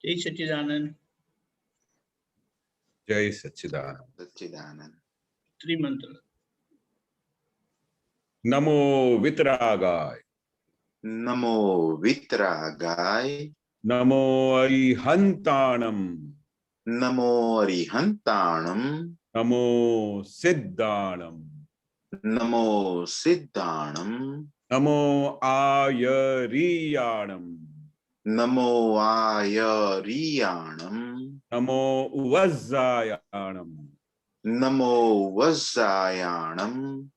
जय सच्चिदानंद। जय सच्चिदानंद। सच्चिदानंद। त्रिमंत्र। नमो वितरागाय, नमो वितरागाय, नमो अरिहंताणम, नमो अरिहंताणम, नमो सिद्धाणम, नमो सिद्धाणम, नमो आयरियाणम, नमो आयरियाणम, नमो उवज्जायाणम, नमो वज्जायाणम,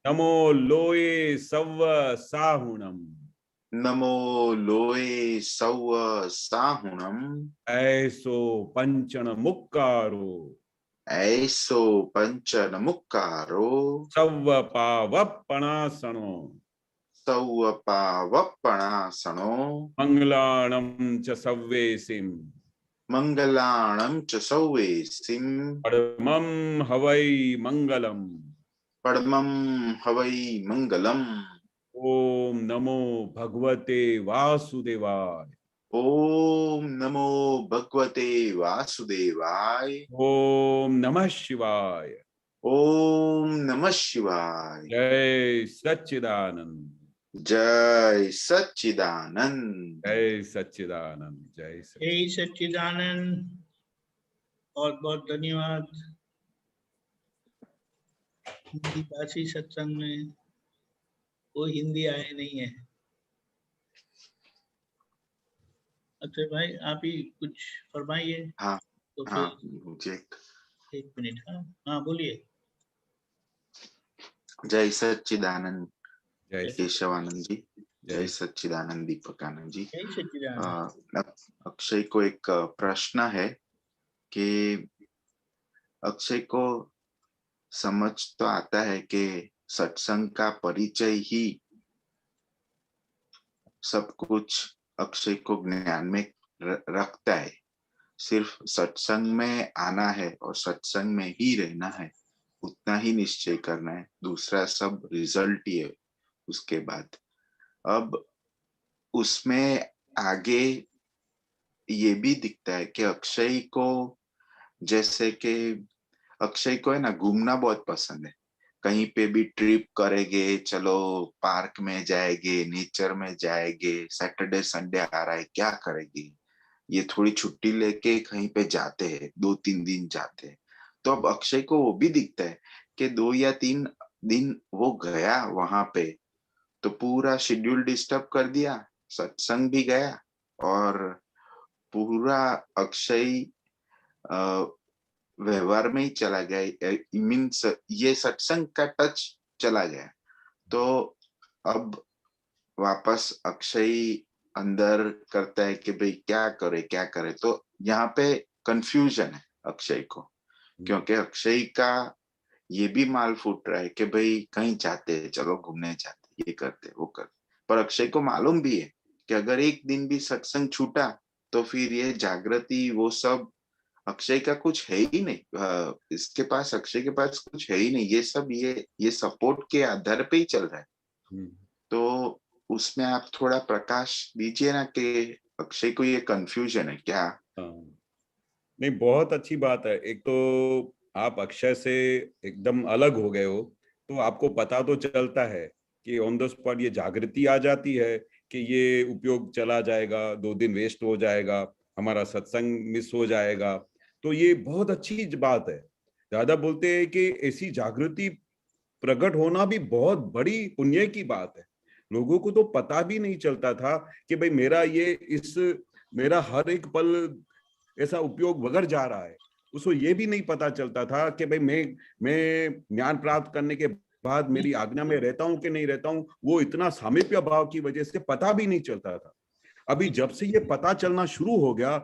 नमो लोये सव्व साहुणम, नमो लोये सव्व साहुणम, ऐसो पंचन मुक्कारो, ऐसो पंचन मुक्कारो, सव्व पावपणासनो, सव्व पावपणासनो, मंगलाणं च सव्वेसिं, मंगलाणं च सौवेसिं, परमं हवै मंगलम्। परमं हवै मंगलम्। ओम नमो भगवते वासुदेवाय, ओम नमो भगवते वासुदेवाय, ओम नमः शिवाय, ओम नमः शिवाय। जय सच्चिदानंद, जय सच्चिदानंद। जय सच्चिदानंद, जय जय सच्चिदानंद। सच्चिदानंद। बहुत बहुत धन्यवाद। हिंदी भाषी सत्संग में कोई हिंदी आए नहीं है। अच्छा भाई, आप ही कुछ फरमाइए। हाँ तो हाँ, फिर मुझे एक मिनट। हाँ हाँ, बोलिए। जय सच्चिदानंद जय केशवानंद जी, जय जय सच्चिदानंद दीपकानंद जी। जय सच्चिदानंद। अक्षय को एक प्रश्न है कि अक्षय को समझ तो आता है कि सत्संग का परिचय ही सब कुछ अक्षय को ज्ञान में रखता है। सिर्फ सत्संग में आना है और सत्संग में ही रहना है, उतना ही निश्चय करना है, दूसरा सब रिजल्ट ही है उसके बाद। अब उसमें आगे ये भी दिखता है कि अक्षय को, जैसे कि अक्षय को है ना घूमना बहुत पसंद है। कहीं पे भी ट्रिप करेंगे, चलो पार्क में जाएंगे, नेचर में जाएंगे, सैटरडे संडे आ रहा है क्या करेंगे, ये थोड़ी छुट्टी लेके कहीं पे जाते हैं, 2-3 दिन जाते हैं। तो अब अक्षय को वो भी दिखता है कि 2 या 3 दिन वो गया वहां पे तो पूरा शेड्यूल डिस्टर्ब कर दिया, सत्संग भी गया और पूरा अक्षय व्यवहार में ही चला गया, मीन्स ये सत्संग का टच चला गया। तो अब वापस अक्षय अंदर करता है कि भाई क्या करे। तो यहाँ पे कंफ्यूजन है अक्षय को, क्योंकि अक्षय का ये भी माल फूट रहा है कि भाई कहीं जाते हैं, चलो घूमने जाते, ये करते वो करते। पर अक्षय को मालूम भी है कि अगर एक दिन भी सत्संग छूटा तो फिर ये जागृति वो सब अक्षय का कुछ है ही नहीं। इसके पास, अक्षय के पास कुछ है ही नहीं, ये सब ये सपोर्ट के आधार पे ही चल रहा है। तो उसमें आप थोड़ा प्रकाश दीजिए ना कि अक्षय को ये कंफ्यूजन है क्या। नहीं, बहुत अच्छी बात है। एक तो आप अक्षय से एकदम अलग हो गए हो, तो आपको पता तो चलता है कि ऑन द स्पॉट ये जागृति आ जाती है कि ये उपयोग चला जाएगा, 2 दिन वेस्ट हो जाएगा, हमारा सत्संग मिस हो जाएगा। तो ये बहुत अच्छी बात है। ज्यादा बोलते हैं कि ऐसी जागृति प्रकट होना भी बहुत बड़ी पुण्य की बात है। लोगों को तो पता भी नहीं चलता था कि भाई मेरा हर एक पल ऐसा उपयोग वगैरह जा रहा है। उसको ये भी नहीं पता चलता था कि भाई मैं ज्ञान प्राप्त करने के बाद मेरी आज्ञा में रहता हूँ कि नहीं रहता हूँ, वो इतना सामीप्य भाव की वजह से पता भी नहीं चलता था। अभी जब से ये पता चलना शुरू हो गया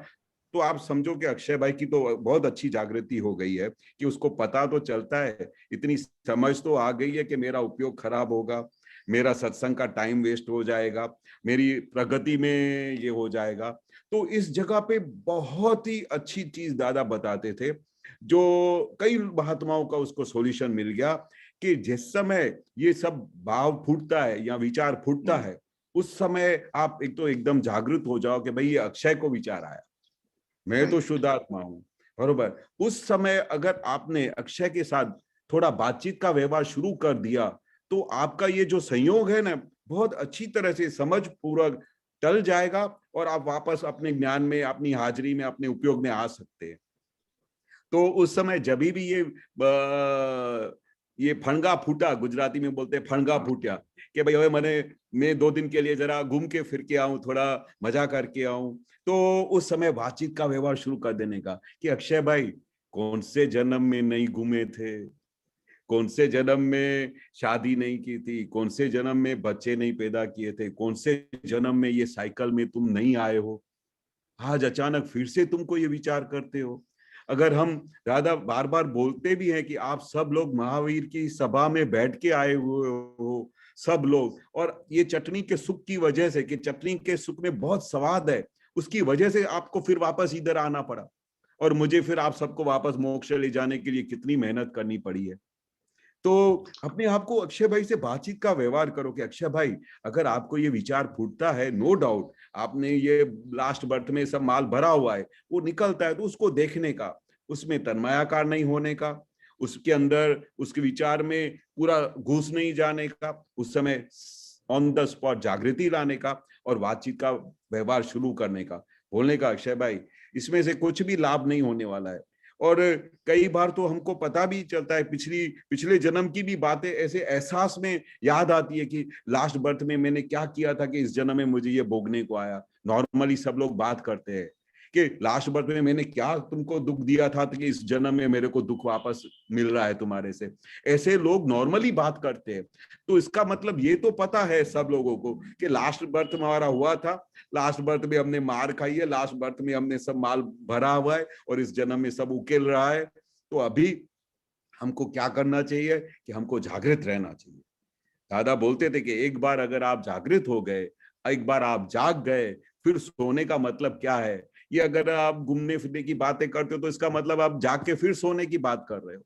तो आप समझो कि अक्षय भाई की तो बहुत अच्छी जागृति हो गई है कि उसको पता तो चलता है, इतनी समझ तो आ गई है कि मेरा उपयोग खराब होगा, मेरा सत्संग का टाइम वेस्ट हो जाएगा, मेरी प्रगति में ये हो जाएगा। तो इस जगह पे बहुत ही अच्छी चीज दादा बताते थे, जो कई महात्माओं का उसको सॉल्यूशन मिल गया कि जिस समय ये सब भाव फूटता है या विचार फूटता है, उस समय आप एक तो एकदम जागृत हो जाओ कि भाई ये अक्षय को विचार आया, मैं तो शुद्ध आत्मा हूँ, बरोबर। उस समय अगर आपने अक्षय के साथ थोड़ा बातचीत का व्यवहार शुरू कर दिया तो आपका ये जो संयोग है ना बहुत अच्छी तरह से समझ पूर्वक टल जाएगा और आप वापस अपने ज्ञान में, अपनी हाजिरी में, अपने उपयोग में आ सकते हैं। तो उस समय जब भी ये फणगा फूटा, गुजराती में बोलते हैं फणगा फूटा, कि भाई ओए मैं 2 दिन के लिए जरा घूम के फिर के आऊं, थोड़ा मजा करके आऊं, तो उस समय बातचीत का व्यवहार शुरू कर देने का कि अक्षय भाई कौन से जन्म में नहीं घूमे थे, कौन से जन्म में शादी नहीं की थी, कौन से जन्म में बच्चे नहीं पैदा किए थे, कौन से जन्म में ये साइकिल में तुम नहीं आए हो, आज अचानक फिर से तुमको ये विचार करते हो। अगर हम दादा बार बार बोलते भी हैं कि आप सब लोग महावीर की सभा में बैठ के आए हुए हो, सब लोग, और ये चटनी के सुख की वजह से, कि चटनी के सुख में बहुत स्वाद है, उसकी वजह से आपको फिर वापस इधर आना पड़ा और मुझे फिर आप सबको वापस मोक्ष ले जाने के लिए कितनी मेहनत करनी पड़ी है। तो अपने आप को अक्षय भाई से बातचीत का व्यवहार करो कि अक्षय भाई अगर आपको ये विचार फूटता है, नो डाउट आपने ये लास्ट बर्थ में सब माल भरा हुआ है, वो निकलता है, तो उसको देखने का, उसमें तन्मायाकार नहीं होने का, उसके अंदर उसके विचार में पूरा घुस नहीं जाने का, उस समय ऑन द स्पॉट जागृति लाने का और बातचीत का व्यवहार शुरू करने का, बोलने का अक्षय भाई इसमें से कुछ भी लाभ नहीं होने वाला है। और कई बार तो हमको पता भी चलता है, पिछले जन्म की भी बातें ऐसे एहसास में याद आती है कि लास्ट बर्थ में मैंने क्या किया था कि इस जन्म में मुझे ये भोगने को आया। नॉर्मली सब लोग बात करते हैं कि लास्ट बर्थ में मैंने क्या तुमको दुख दिया था कि इस जन्म में मेरे को दुख वापस मिल रहा है तुम्हारे से, ऐसे लोग नॉर्मली बात करते हैं। तो इसका मतलब ये तो पता है सब लोगों को कि लास्ट बर्थ में हमारा हुआ था, लास्ट बर्थ में हमने मार खाई है, लास्ट बर्थ में हमने सब माल भरा हुआ है और इस जन्म में सब उकेल रहा है। तो अभी हमको क्या करना चाहिए कि हमको जागृत रहना चाहिए। दादा बोलते थे कि एक बार अगर आप जागृत हो गए, एक बार आप जाग गए, फिर सोने का मतलब क्या है। ये अगर आप घूमने फिरने की बातें करते हो तो इसका मतलब आप जाग के फिर सोने की बात कर रहे हो।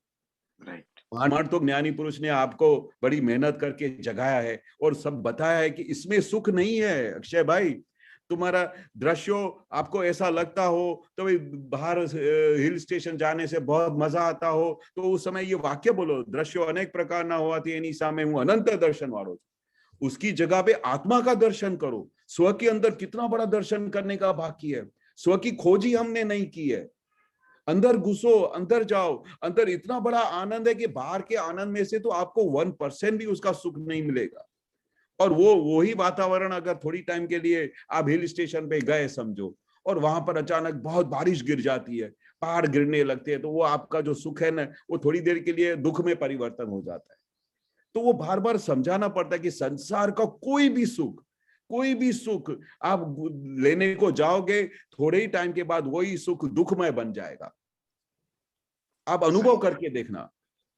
राइट। हमारे तो ज्ञानी पुरुष ने आपको बड़ी मेहनत करके जगाया है और सब बताया है कि इसमें सुख नहीं है। अक्षय भाई तुम्हारा दृश्य आपको ऐसा लगता हो तो बाहर हिल स्टेशन जाने से बहुत मजा आता हो तो उस समय ये वाक्य बोलो, दृश्य अनेक प्रकार ना होवाથી એની સામે હું अनंत दर्शन वालों છું। उसकी जगह पे आत्मा का दर्शन करो। स्व के अंदर कितना बड़ा दर्शन करने का बाकी है। स्व की खोज ही हमने नहीं की है। अंदर घुसो, अंदर जाओ, अंदर इतना बड़ा आनंद है कि बाहर के आनंद में से तो आपको 1% भी उसका सुख नहीं मिलेगा। और वो ही वातावरण अगर थोड़ी टाइम के लिए आप हिल स्टेशन पे गए समझो और वहां पर अचानक बहुत बारिश गिर जाती है, पहाड़ गिरने लगते हैं, तो वो आपका जो सुख है ना वो थोड़ी देर के लिए दुख में परिवर्तन हो जाता है। तो वो बार बार समझाना पड़ता है कि संसार का कोई भी सुख आप लेने को जाओगे, थोड़े ही टाइम के बाद वही सुख दुखमय बन जाएगा। आप अनुभव करके देखना,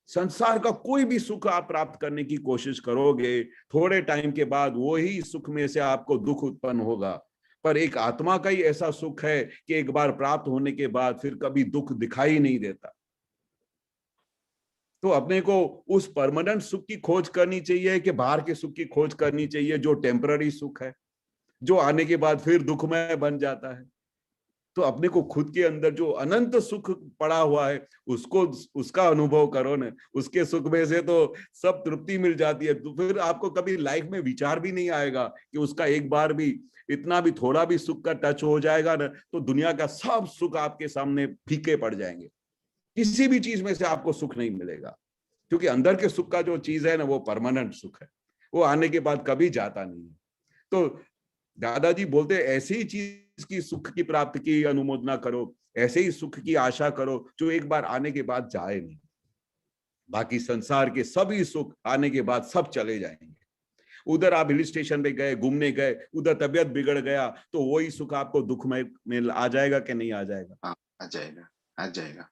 संसार का कोई भी सुख आप प्राप्त करने की कोशिश करोगे, थोड़े टाइम के बाद वही सुख में से आपको दुख उत्पन्न होगा। पर एक आत्मा का ही ऐसा सुख है कि एक बार प्राप्त होने के बाद फिर कभी दुख दिखाई नहीं देता। तो अपने को उस परमानेंट सुख की खोज करनी चाहिए कि बाहर के सुख की खोज करनी चाहिए जो टेम्पररी सुख है, जो आने के बाद फिर दुखमय बन जाता है। तो अपने को खुद के अंदर जो अनंत सुख पड़ा हुआ है उसका अनुभव करो ना। उसके सुख में से तो सब तृप्ति मिल जाती है। तो फिर आपको कभी लाइफ में विचार भी नहीं आएगा कि उसका एक बार भी इतना भी थोड़ा भी सुख का टच हो जाएगा ना तो दुनिया का सब सुख आपके सामने फीके पड़ जाएंगे। किसी भी चीज में से आपको सुख नहीं मिलेगा, क्योंकि अंदर के सुख का जो चीज है ना वो परमानेंट सुख है, वो आने के बाद कभी जाता नहीं है। तो दादाजी बोलते ऐसी ही चीज की सुख की प्राप्ति की अनुमोदना करो, ऐसे ही सुख की आशा करो जो एक बार आने के बाद जाए नहीं। बाकी संसार के सभी सुख आने के बाद सब चले जाएंगे। उधर आप हिल स्टेशन पे गए, घूमने गए, उधर तबीयत बिगड़ गया तो वही सुख आपको दुखमय में आ जाएगा कि नहीं आ जाएगा? आ जाएगा, आ जाएगा।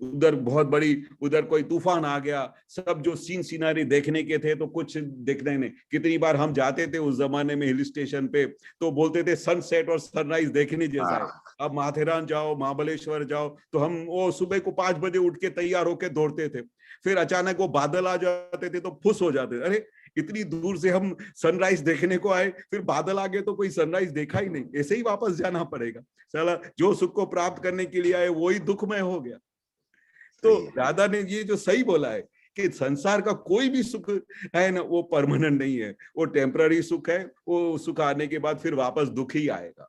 उधर बहुत बड़ी, उधर कोई तूफान आ गया, सब जो सीन सीनरी देखने के थे तो कुछ देखने नहीं। कितनी बार हम जाते थे उस जमाने में हिल स्टेशन पे तो बोलते थे सनसेट और सनराइज देखने जैसा है। अब माथेरान जाओ, महाबलेश्वर जाओ तो हम वो सुबह को 5 बजे उठ के तैयार होके दौड़ते थे, फिर अचानक वो बादल आ जाते थे तो फुस हो जाते थे, अरे इतनी दूर से हम सनराइज देखने को आए, फिर बादल आ गए तो कोई सनराइज देखा ही नहीं, ऐसे ही वापस जाना पड़ेगा। साला जो सुख को प्राप्त करने के लिए आए वही दुखमय हो गया। तो दादा ने ये जो सही बोला है कि संसार का कोई भी सुख है ना, वो परमानेंट नहीं है, वो टेम्पररी सुख है, वो सुख आने के बाद फिर वापस दुख ही आएगा।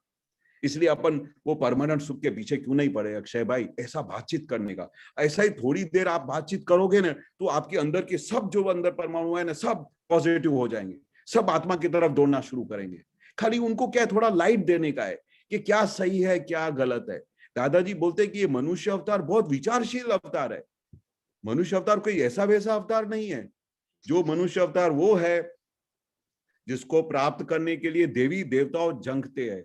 इसलिए अपन वो परमानेंट सुख के पीछे क्यों नहीं पड़े अक्षय भाई, ऐसा बातचीत करने का। ऐसा ही थोड़ी देर आप बातचीत करोगे ना, तो आपके अंदर के सब जो अंदर परमाणु है ना, सब पॉजिटिव हो जाएंगे, सब आत्मा की तरफ दौड़ना शुरू करेंगे। खाली उनको क्या थोड़ा लाइट देने का है कि क्या सही है क्या गलत है। दादाजी बोलते हैं कि ये मनुष्य अवतार बहुत विचारशील अवतार है। मनुष्य अवतार कोई ऐसा वैसा अवतार नहीं है। जो मनुष्य अवतार वो है जिसको प्राप्त करने के लिए देवी देवताओं जंगते हैं।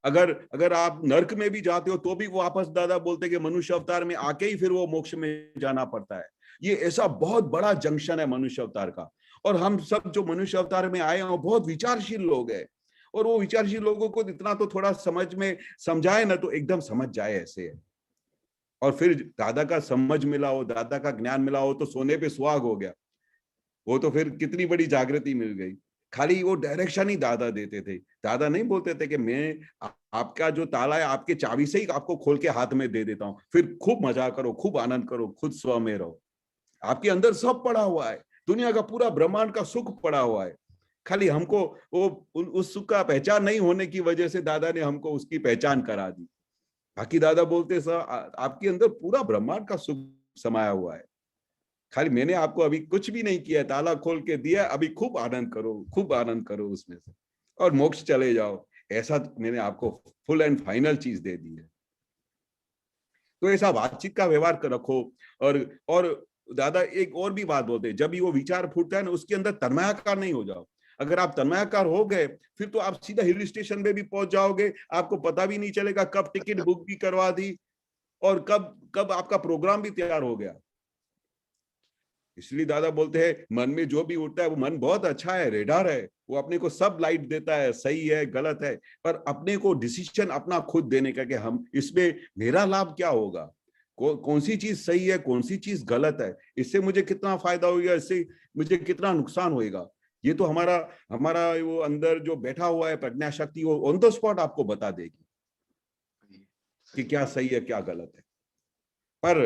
अगर अगर आप नरक में भी जाते हो तो भी वो वापस दादा बोलते हैं कि मनुष्य अवतार में आके ही फिर वो मोक्ष में जाना पड़ता है। ये ऐसा बहुत बड़ा जंक्शन है मनुष्य अवतार का। और हम सब जो मनुष्य अवतार में आए हैं बहुत विचारशील लोग हैं, और वो विचारशील लोगों को इतना तो थोड़ा समझ में समझाए ना तो एकदम समझ जाए ऐसे है। और फिर दादा का समझ मिला हो, दादा का ज्ञान मिला हो तो सोने पे सुहाग हो गया। वो तो फिर कितनी बड़ी जागृति मिल गई। खाली वो डायरेक्शन ही दादा देते थे। दादा नहीं बोलते थे कि मैं आपका जो ताला है आपके चाबी से ही आपको खोल के हाथ में दे देता हूं, फिर खूब मजा करो, खूब आनंद करो, खुद स्व में रहो। आपके अंदर सब पड़ा हुआ है, दुनिया का पूरा ब्रह्मांड का सुख पड़ा हुआ है। खाली हमको वो उस सुख का पहचान नहीं होने की वजह से दादा ने हमको उसकी पहचान करा दी। बाकी दादा बोलते सर आपके अंदर पूरा ब्रह्मांड का सुख समाया हुआ है, खाली मैंने आपको अभी कुछ भी नहीं किया, ताला खोल के दिया, अभी खूब आनंद करो, खूब आनंद करो उसमें से और मोक्ष चले जाओ। ऐसा मैंने आपको फुल एंड फाइनल चीज दे दी है। तो ऐसा बातचीत का व्यवहार कर रखो। और दादा एक और भी बात बोलते हैं, जब भी वो विचार फूटता है ना उसके अंदर तन्मयाकार नहीं हो जाओ। अगर आप तन्मयाकार हो गए फिर तो आप सीधा हिल स्टेशन पे भी पहुंच जाओगे, आपको पता भी नहीं चलेगा कब टिकट बुक भी करवा दी और कब कब आपका प्रोग्राम भी तैयार हो गया। इसलिए दादा बोलते हैं मन में जो भी उठता है वो मन बहुत अच्छा है, रेडार है, वो अपने को सब लाइट देता है, सही है गलत है, पर अपने को डिसीजन अपना खुद देने का कि हम इसमें मेरा लाभ क्या होगा, कौन सी चीज सही है कौन सी चीज गलत है, इससे मुझे कितना फायदा होगा, इससे मुझे कितना नुकसान होगा। ये तो हमारा हमारा वो अंदर जो बैठा हुआ है प्रज्ञा शक्ति वो ऑन द स्पॉट आपको बता देगी कि क्या सही है क्या गलत है। पर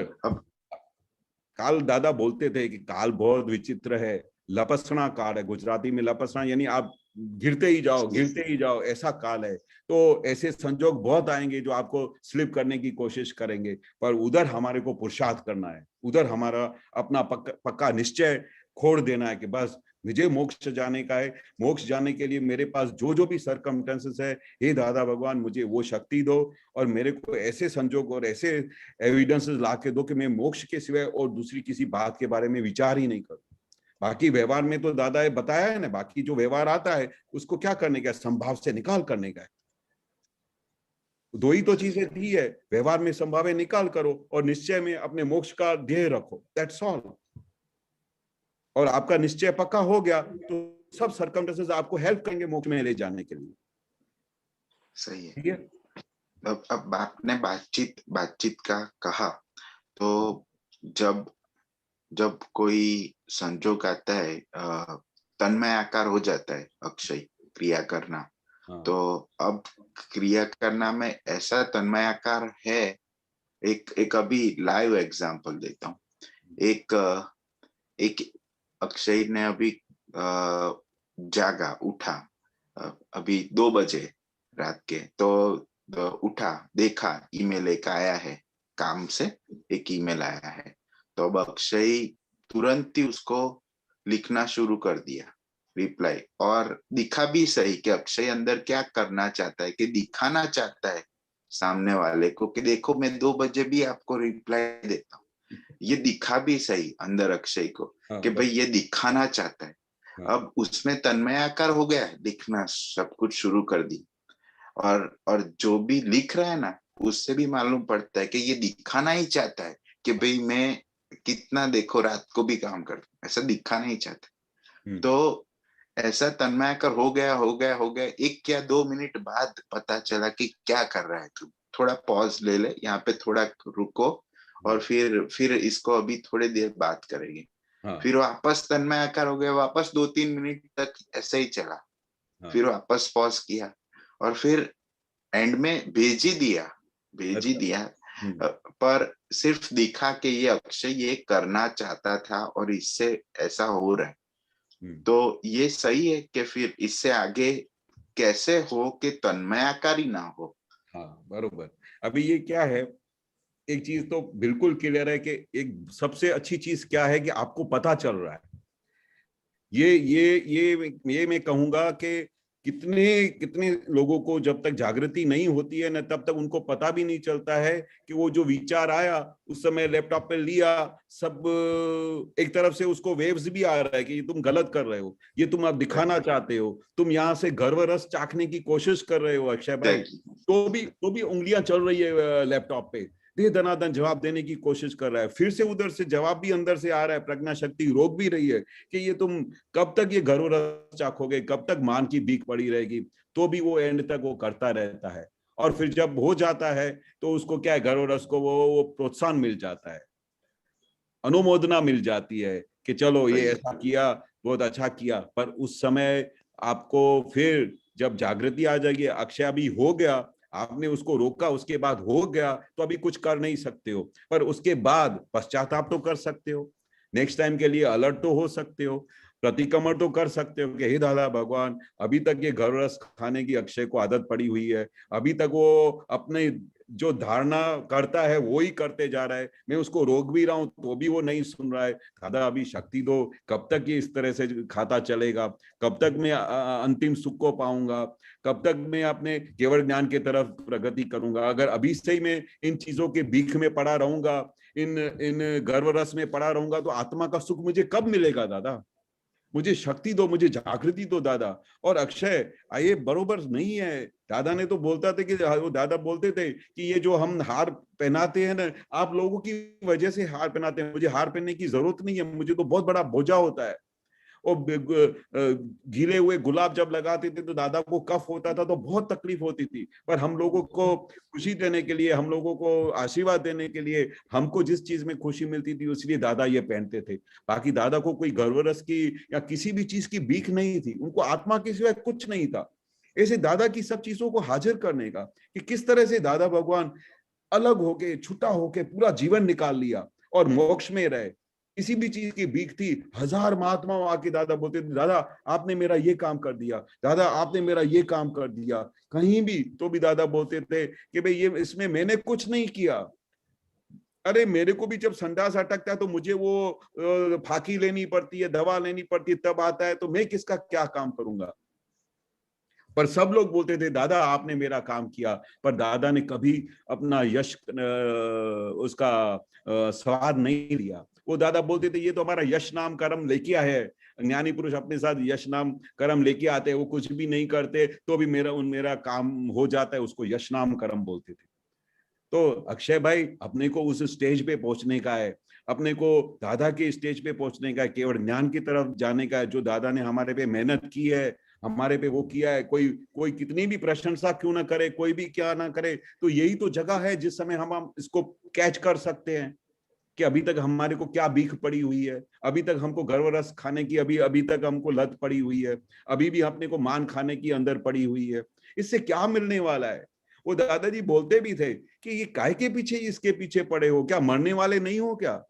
काल दादा बोलते थे कि काल बहुत विचित्र है, लपसना काल है, गुजराती में लपसना यानी आप गिरते ही जाओ ऐसा काल है। तो ऐसे संजोग बहुत आएंगे जो आपको स्लिप करने की कोशिश करेंगे, पर उधर हमारे को पुरुषार्थ करना है, उधर हमारा अपना पक्का निश्चय खोड़ देना है कि बस मुझे मोक्ष जाने का है। मोक्ष जाने के लिए मेरे पास जो जो भी सरकमस्टेंसेस है, हे दादा भगवान मुझे वो शक्ति दो और मेरे को ऐसे संजोग और ऐसे एविडेंसेस ला के दो कि मैं मोक्ष के सिवाय और दूसरी किसी बात के बारे में विचार ही नहीं करूं। बाकी व्यवहार में तो दादा बताया है ना, बाकी जो व्यवहार आता है उसको क्या करने का, संभाव से निकाल करने का है। दो ही तो चीजें दी है, व्यवहार में संभाव निकाल करो और निश्चय में अपने मोक्ष का ध्येय रखो, दैट्स ऑल। और आपका निश्चय पक्का हो गया तो सब सरकमस्टेंसेस आपको हेल्प करेंगे मोक्ष में ले जाने के लिए। सही है। ठीक है। अब आपने बातचीत का कहा, तो जब जब कोई संजोग आता है, तन्मय आकार हो जाता है अक्षय क्रिया करना। हाँ। तो अब क्रिया करना में ऐसा तन्मय आकार है। एक अभी लाइव एग्जांपल देता हूँ। एक अक्षय ने अभी जागा, उठा, अभी 2 बजे रात के, तो उठा, देखा ईमेल एक आया है, काम से एक ईमेल आया है। तो अब अक्षय तुरंत ही उसको लिखना शुरू कर दिया रिप्लाई, और दिखा भी सही कि अक्षय अंदर क्या करना चाहता है, कि दिखाना चाहता है सामने वाले को कि देखो मैं 2 बजे भी आपको रिप्लाई देता हूँ। ये दिखा भी सही अंदर अक्षय को कि भाई ये दिखाना चाहता है। अब उसमें तन्मयाकार हो गया, लिखना सब कुछ शुरू कर दी, और जो भी लिख रहा है ना उससे भी मालूम पड़ता है कि ये दिखाना ही चाहता है कि भाई मैं कितना देखो रात को भी काम करता हूं, ऐसा दिखाना ही चाहता है। तो ऐसा तन्मयाकार हो गया 1 या 2 मिनट बाद पता चला कि क्या कर रहा है तू, थोड़ा पॉज ले ले, यहाँ पे थोड़ा रुको और फिर इसको अभी थोड़ी देर बात करेंगे। हाँ, फिर वापस तन्मय आकार हो गया, वापस 2-3 मिनट तक ऐसे ही चला, हाँ, फिर वापस पॉज किया और फिर एंड में भेज ही अच्छा, दिया। पर सिर्फ दिखा कि ये अक्षय ये करना चाहता था और इससे ऐसा हो रहा है। तो ये सही है कि फिर इससे आगे कैसे हो कि तन्मयाकारी ना हो। हाँ, बरोबर। अभी ये क्या है, एक चीज तो बिल्कुल क्लियर है कि एक सबसे अच्छी चीज क्या है कि आपको पता चल रहा है। ये मैं कहूंगा कि कितने कितने लोगों को जब तक जागृति नहीं होती है ना, तब तक उनको पता भी नहीं चलता है कि वो जो विचार आया उस समय लैपटॉप पे लिया, सब एक तरफ से उसको वेव्स भी आ रहा है कि ये तुम गलत कर रहे हो, ये तुम अब दिखाना चाहते हो, तुम यहाँ से गर्व रस चाखने की कोशिश कर रहे हो अक्षय भाई, तो भी उंगलियां चल रही है लैपटॉप पे, दे दनादन जवाब देने की कोशिश कर रहा है, फिर से उधर से जवाब भी अंदर से आ रहा है, प्रज्ञा शक्ति रोक भी रही है कि ये तुम कब तक ये गर्व रस चाखोगे, कब तक मान की भीख पड़ी रहेगी, तो भी वो एंड तक वो करता रहता है। और फिर जब हो जाता है तो उसको क्या है, गर्व रस को वो प्रोत्साहन मिल जाता है, अनुमोदना मिल जाती है कि चलो ये ऐसा किया, बहुत अच्छा किया। पर उस समय आपको फिर जब जागृति आ जाएगी, अक्षय अभी हो गया, आपने उसको रोका, उसके बाद हो गया, तो अभी कुछ कर नहीं सकते हो, पर उसके बाद पश्चाताप तो कर सकते हो, नेक्स्ट टाइम के लिए अलर्ट तो हो सकते हो, प्रतिक्रमण तो कर सकते हो कि हे दादा भगवान, अभी तक ये गर्व रस खाने की अक्षय को आदत पड़ी हुई है, अभी तक वो अपने जो धारणा करता है वो ही करते जा रहा है, मैं उसको रोक भी रहा हूं तो भी वो नहीं सुन रहा है, दादा अभी शक्ति दो, कब तक ये इस तरह से खाता चलेगा, कब तक मैं अंतिम सुख को पाऊंगा, कब तक मैं अपने केवल ज्ञान की तरफ प्रगति करूंगा, अगर अभी से ही मैं इन चीजों के भीख में पड़ा रहूंगा, इन इन गर्व रस में पड़ा रहूंगा, तो आत्मा का सुख मुझे कब मिलेगा दादा, मुझे शक्ति दो, मुझे जागृति दो दादा। और अक्षय ये बरोबर नहीं है, दादा ने तो बोलता था कि वो दादा बोलते थे कि ये जो हम हार पहनाते हैं ना, आप लोगों की वजह से हार पहनाते हैं, मुझे हार पहनने की जरूरत नहीं है, मुझे तो बहुत बड़ा बोझा होता है। और गीले हुए गुलाब जब लगाते थे तो दादा को कफ होता था तो बहुत तकलीफ होती थी, पर हम लोगों को खुशी देने के लिए, हम लोगों को आशीर्वाद देने के लिए, हमको जिस चीज में खुशी मिलती थी इसलिए दादा ये पहनते थे। बाकी दादा को कोई गर्व रस की या किसी भी चीज की भीख नहीं थी, उनको आत्मा के सिवाय कुछ नहीं था। ऐसे दादा की सब चीजों को हाजिर करने का कि किस तरह से दादा भगवान अलग होके, छुट्टा होके पूरा जीवन निकाल लिया और मोक्ष में रहे, किसी भी चीज की भीख थी। हजार महात्मा आके दादा बोलते थे, दादा आपने मेरा ये काम कर दिया, दादा आपने मेरा ये काम कर दिया, कहीं भी तो भी दादा बोलते थे कि भाई ये इसमें मैंने कुछ नहीं किया, अरे मेरे को भी जब संडास अटकता है तो मुझे वो फाकी लेनी पड़ती है, दवा लेनी पड़ती है, तब आता है, तो मैं किसका क्या काम करूंगा। पर सब लोग बोलते थे दादा आपने मेरा काम किया, पर दादा ने कभी अपना यश उसका स्वाद नहीं लिया। वो दादा बोलते थे ये तो हमारा यश नाम कर्म लेके आए है, ज्ञानी पुरुष अपने साथ यश नाम कर्म लेके आते हैं, वो कुछ भी नहीं करते तो भी मेरा काम हो जाता है, उसको यश नाम कर्म बोलते थे। तो अक्षय भाई अपने को उस स्टेज पे पहुंचने का है, अपने को दादा के स्टेज पे पहुंचने का है, केवल ज्ञान की तरफ जाने का है, जो दादा ने हमारे पे मेहनत की है, हमारे पे वो किया है, कोई कोई कितनी भी प्रशंसा क्यों ना करे, कोई भी क्या ना करे, तो यही तो जगह है जिस समय हम इसको कैच कर सकते हैं कि अभी तक हमारे को क्या भीख पड़ी हुई है, अभी तक हमको गर्व रस खाने की अभी तक हमको लत पड़ी हुई है, अभी भी अपने को मान खाने की अंदर पड़ी हुई है, इससे क्या मिलने वाला है। वो दादाजी बोलते भी थे कि ये काय के पीछे इसके पीछे पड़े हो, क्या मरने वाले नहीं हो क्या,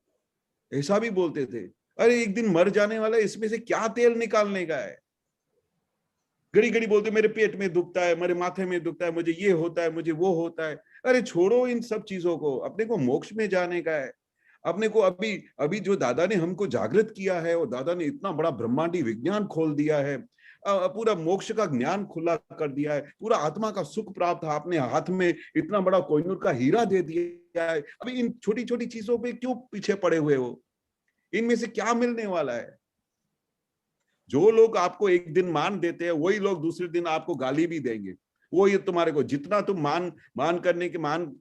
ऐसा भी बोलते थे। अरे एक दिन मर जाने वाला है, इसमें से क्या तेल निकालने का है। घड़ी घड़ी बोलते मेरे पेट में दुखता है, मेरे माथे में दुखता है, मुझे ये होता है, मुझे वो होता है। अरे छोड़ो इन सब चीजों को, अपने को मोक्ष में जाने का है। अपने को अभी अभी जो दादा ने हमको जागृत किया है, और दादा ने इतना बड़ा ब्रह्मांडी विज्ञान खोल दिया है, पूरा मोक्ष का ज्ञान खुला कर दिया है, पूरा आत्मा का सुख प्राप्त आपने हाथ में इतना बड़ा कोहिनूर का हीरा दे दिया है। अभी इन छोटी छोटी चीजों पे क्यों पीछे पड़े हुए हो, इनमें से क्या मिलने वाला है। जो लोग आपको एक दिन मान देते हैं वही लोग दूसरे दिन आपको गाली भी देंगे। वो ये तुम्हारे को जितना तुम मान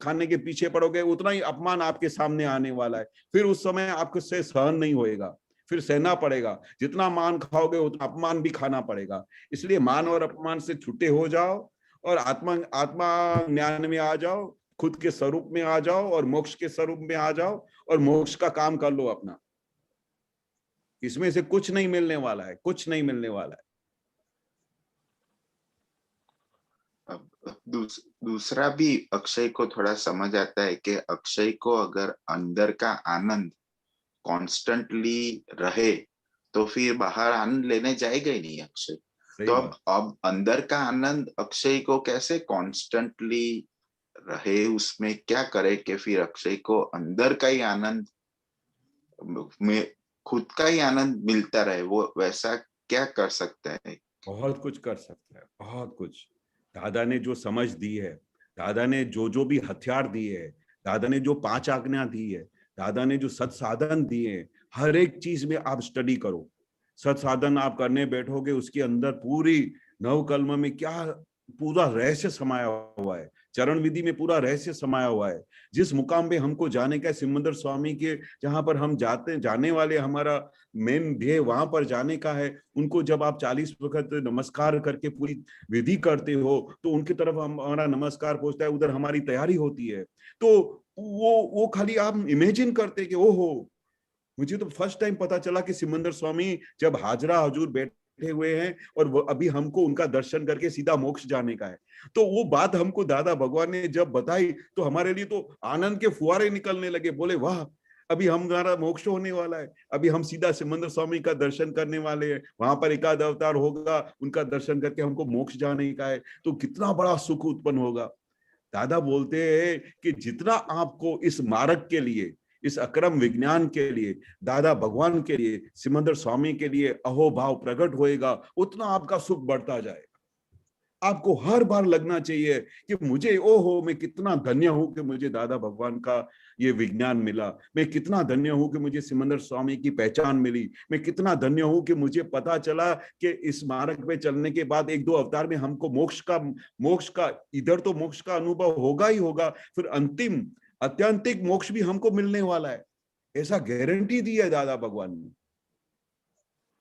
खाने के पीछे पड़ोगे, उतना ही अपमान आपके सामने आने वाला है। फिर उस समय आपको से सहन नहीं होएगा, फिर सहना पड़ेगा, जितना मान खाओगे उतना अपमान भी खाना पड़ेगा। इसलिए मान और अपमान से छूटे हो जाओ और आत्मा आत्मा ज्ञान में आ जाओ, खुद के स्वरूप में आ जाओ और मोक्ष के स्वरूप में आ जाओ और मोक्ष का काम कर लो अपना। इसमें से कुछ नहीं मिलने वाला है, कुछ नहीं मिलने वाला है। अब दूसरा भी अक्षय को थोड़ा समझ आता है कि अक्षय को अगर अंदर का आनंद कॉन्स्टेंटली रहे तो फिर बाहर आनंद लेने जाएगा ही नहीं अक्षय। तो अब अंदर का आनंद अक्षय को कैसे कॉन्स्टेंटली रहे, उसमें क्या करे कि फिर अक्षय को अंदर का ही आनंद में खुद का ही आनंद मिलता रहे, वो वैसा क्या कर सकता है? बहुत कुछ कर सकता है, बहुत कुछ। दादा ने जो समझ दी है, दादा ने जो भी हथियार दिए है, दादा ने जो 5 आज्ञा दी है, दादा ने जो सत्साधन दिए हैं, हर एक चीज में आप स्टडी करो। सत्साधन आप करने बैठोगे, उसके अंदर पूरी नवकल्म में क्या पूरा रहस्य समाया हुआ है, चरण विधि में पूरा रहस्य समाया हुआ है। जिस मुकाम पे हमको जाने का सिमंदर स्वामी के, जहां पर हम जाने वाले, हमारा मेन ध्येय वहां पर जाने का है, उनको जब आप 40 वक्त नमस्कार करके पूरी विधि करते हो तो उनकी तरफ हमारा नमस्कार पहुंचता है, उधर हमारी तैयारी होती है। तो वो खाली आप इमेजिन करते कि ओहो, मुझे तो फर्स्ट टाइम पता चला कि सिमंदर स्वामी जब हाजरा हजूर बैठे हुए हैं और वो अभी हमको उनका दर्शन करके सीधा मोक्ष जाने का है। तो वो बात हमको दादा भगवान ने जब बताई तो हमारे लिए तो आनंद के फुहारे निकलने लगे। बोले वाह, अभी हमारा मोक्ष होने वाला है, अभी हम सीधा सिमंदर स्वामी का दर्शन करने वाले हैं, वहां पर एकाद अवतार होगा, उनका दर्शन करके हमको मोक्ष जाने का है, तो कितना बड़ा सुख उत्पन्न होगा। दादा बोलते हैं कि जितना आपको इस मार्ग के लिए, इस अक्रम विज्ञान के लिए, दादा भगवान के लिए, सिमंदर स्वामी के लिए अहोभाव प्रकट होएगा, उतना आपका सुख बढ़ता जाएगा। आपको हर बार लगना चाहिए कि मुझे ओहो, मैं कितना धन्य हूं कि मुझे दादा भगवान का ये विज्ञान मिला, मैं कितना धन्य हूं कि मुझे सिमंदर स्वामी की पहचान मिली, मैं कितना धन्य हूं कि मुझे पता चला कि इस मार्ग पे चलने के बाद 1-2 अवतार में हमको मोक्ष का इधर तो मोक्ष का अनुभव होगा ही होगा, फिर अंतिम अत्यंतिक मोक्ष भी हमको मिलने वाला है, ऐसा गारंटी दी है दादा भगवान ने।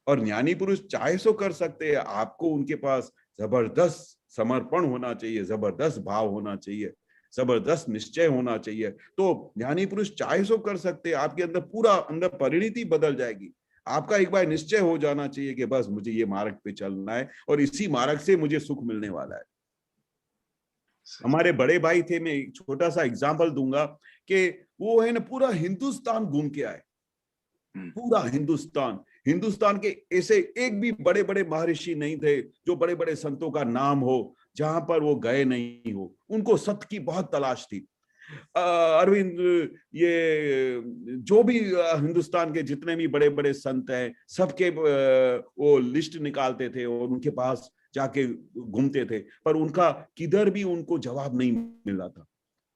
और ज्ञानी पुरुष चाहे सो कर सकते हैं। आपको उनके पास जबरदस्त समर्पण होना चाहिए, जबरदस्त भाव होना चाहिए, जबरदस्त निश्चय होना चाहिए, तो ज्ञानी पुरुष चाहे सो कर सकते हैं। आपके अंदर पूरा अंदर परिणति बदल जाएगी। आपका एक बार निश्चय हो जाना चाहिए कि बस मुझे ये मार्ग पे चलना है और इसी मार्ग से मुझे सुख मिलने वाला है। हमारे बड़े भाई थे, मैं एक छोटा सा एग्जाम्पल दूंगा कि वो है ना पूरा हिंदुस्तान घूम के आए, पूरा हिंदुस्तान के ऐसे एक भी बड़े बड़े महर्षि नहीं थे, जो बड़े बड़े संतों का नाम हो, जहां पर वो गए नहीं हो। उनको सत्य की बहुत तलाश थी। अरविंद, ये जो भी हिंदुस्तान के जितने भी बड़े बड़े संत हैं, सबके वो लिस्ट निकालते थे और उनके पास जाके घूमते थे, पर उनका किधर भी उनको जवाब नहीं मिला था,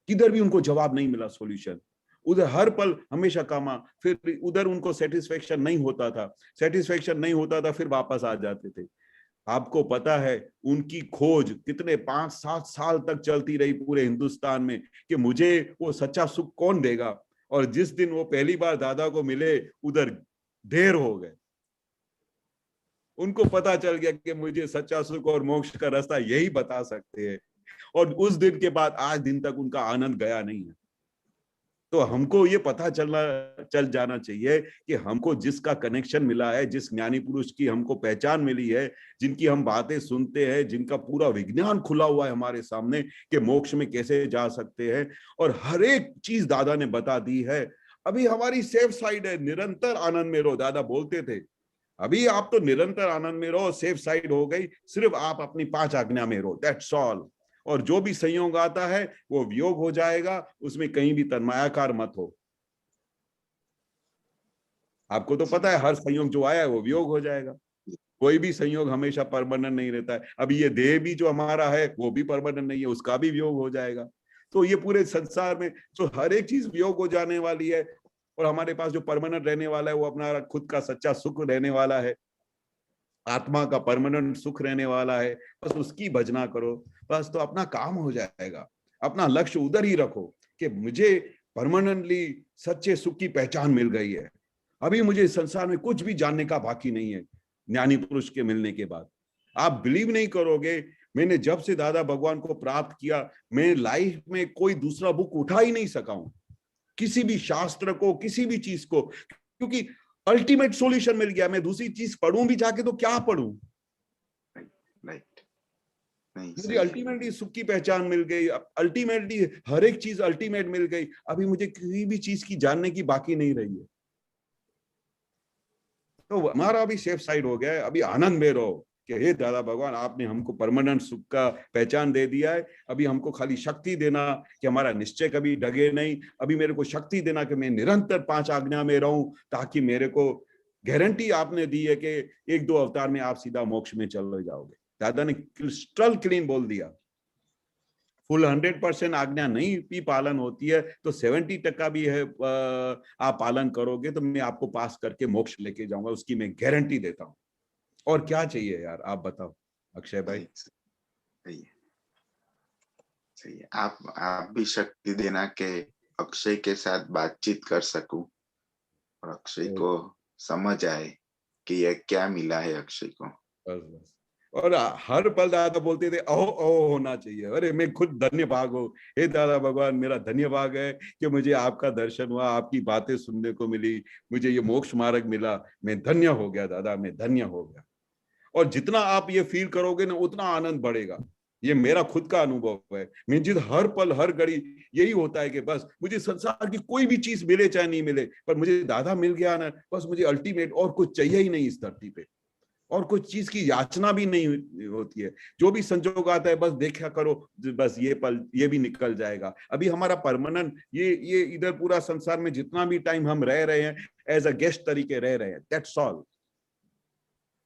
किधर भी उनको जवाब नहीं मिला, सॉल्यूशन। उधर हर पल हमेशा कामा, फिर उधर उनको सेटिस्फेक्शन नहीं होता था, फिर वापस आ जाते थे। आपको पता है उनकी खोज कितने 5-7 साल तक चलती रही पूरे हिंदुस्तान में कि मुझे वो सच्चा सुख कौन देगा। और जिस दिन वो पहली बार दादा को मिले, उधर देर हो गए। उनको पता चल गया कि मुझे सच्चा सुख और मोक्ष का रास्ता यही बता सकते हैं। और उस दिन के बाद आज दिन तक उनका आनंद गया नहीं है। तो हमको ये पता चल जाना चाहिए कि हमको जिसका कनेक्शन मिला है, जिस ज्ञानी पुरुष की हमको पहचान मिली है, जिनकी हम बातें सुनते हैं, जिनका पूरा विज्ञान खुला हुआ है हमारे सामने कि मोक्ष में कैसे जा सकते हैं, और हर एक चीज दादा ने बता दी है। अभी हमारी सेफ साइड है, निरंतर आनंद में रहो। दादा बोलते थे अभी आप तो निरंतर आनंद में रहो, सेफ साइड हो गई, सिर्फ आप अपनी 5 आज्ञा में रहो, दैट्स ऑल। और जो भी संयोग आता है वो वियोग हो जाएगा, उसमें कहीं भी तन्मायाकार मत हो। आपको तो पता है हर संयोग जो आया है वो वियोग हो जाएगा, कोई भी संयोग हमेशा परमानेंट नहीं रहता है। अभी ये देह भी जो हमारा है वो भी परमानेंट नहीं है, उसका भी वियोग हो जाएगा। तो ये पूरे संसार में तो हर एक चीज वियोग हो जाने वाली है, और हमारे पास जो परमानेंट रहने वाला है वो अपना खुद का सच्चा सुख रहने वाला है, आत्मा का परमानेंट सुख रहने वाला है। बस उसकी भजना करो, बस तो अपना काम हो जाएगा। अपना लक्ष्य उधर ही रखो कि मुझे परमानेंटली सच्चे सुख की पहचान मिल गई है, अभी मुझे इस संसार में कुछ भी जानने का बाकी नहीं है। ज्ञानी पुरुष के मिलने के बाद आप बिलीव नहीं करोगे, मैंने जब से दादा भगवान को प्राप्त किया, मैं लाइफ में कोई दूसरा बुक उठा ही नहीं सका हूं, किसी भी शास्त्र को, किसी भी चीज को, क्योंकि अल्टीमेट सॉल्यूशन मिल गया। मैं दूसरी चीज पढ़ूं भी जाके तो क्या पढ़ूं? राइट, नहीं मुझे सही है। अल्टीमेटली सुख की पहचान मिल गई, अल्टीमेटली हर एक चीज अल्टीमेट मिल गई। अभी मुझे किसी भी चीज की जानने की बाकी नहीं रही है। तो हमारा अभी सेफ साइड हो गया है। अभी आनंद में रहो कि हे दादा भगवान, आपने हमको परमानेंट सुख का पहचान दे दिया है। अभी हमको खाली शक्ति देना कि हमारा निश्चय कभी डगे नहीं। अभी मेरे को शक्ति देना कि मैं निरंतर 5 आज्ञा में रहूं, ताकि मेरे को गारंटी आपने दी है कि 1-2 अवतार में आप सीधा मोक्ष में चले जाओगे। दादा ने क्रिस्टल क्लीन बोल दिया। फुल 100% आज्ञा नहीं भी पालन होती है तो 70% भी है आप पालन करोगे तो मैं आपको पास करके मोक्ष लेके जाऊंगा, उसकी मैं गारंटी देता हूं। और क्या चाहिए यार, आप बताओ अक्षय भाई। सही है, सही है। आप भी शक्ति देना के अक्षय के साथ बातचीत कर सकूं और अक्षय को समझ आए कि यह क्या मिला है अक्षय को। बस और हर पल दादा बोलते थे अहो अहो होना चाहिए। अरे मैं खुद धन्य भाग हूँ, हे दादा भगवान मेरा धन्य भाग है कि मुझे आपका दर्शन हुआ, आपकी बातें सुनने को मिली, मुझे ये मोक्ष मार्ग मिला। मैं धन्य हो गया दादा, मैं धन्य हो गया। और जितना आप ये फील करोगे ना उतना आनंद बढ़ेगा। ये मेरा खुद का अनुभव है। मैं जिस हर पल हर घड़ी यही होता है कि बस मुझे संसार की कोई भी चीज मिले चाहे नहीं मिले, पर मुझे दादा मिल गया ना, बस मुझे अल्टीमेट और कुछ चाहिए ही नहीं इस धरती पे। और कुछ चीज की याचना भी नहीं होती है। जो भी संजोग आता है बस देखा करो, बस ये पल ये भी निकल जाएगा। अभी हमारा परमानेंट ये इधर पूरा संसार में जितना भी टाइम हम रह रहे हैं एज अ गेस्ट तरीके रह रहे हैं, that's all.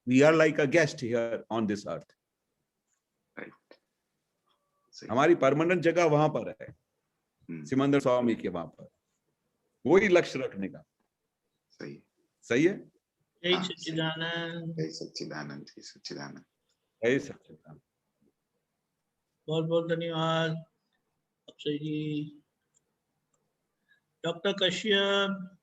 We are like a guest here on this earth. हमारी परमानेंट जगह वहां पर है, सिमंदर स्वामी के वहां पर। वही लक्ष्य रखने का। सही सही है। जय सच्चिदानंद। जय सच्चिदानंद, जय सच्चिदानंद, जय सच्चिदानंद। बहुत बहुत धन्यवाद अक्षय जी। डॉक्टर कश्यप।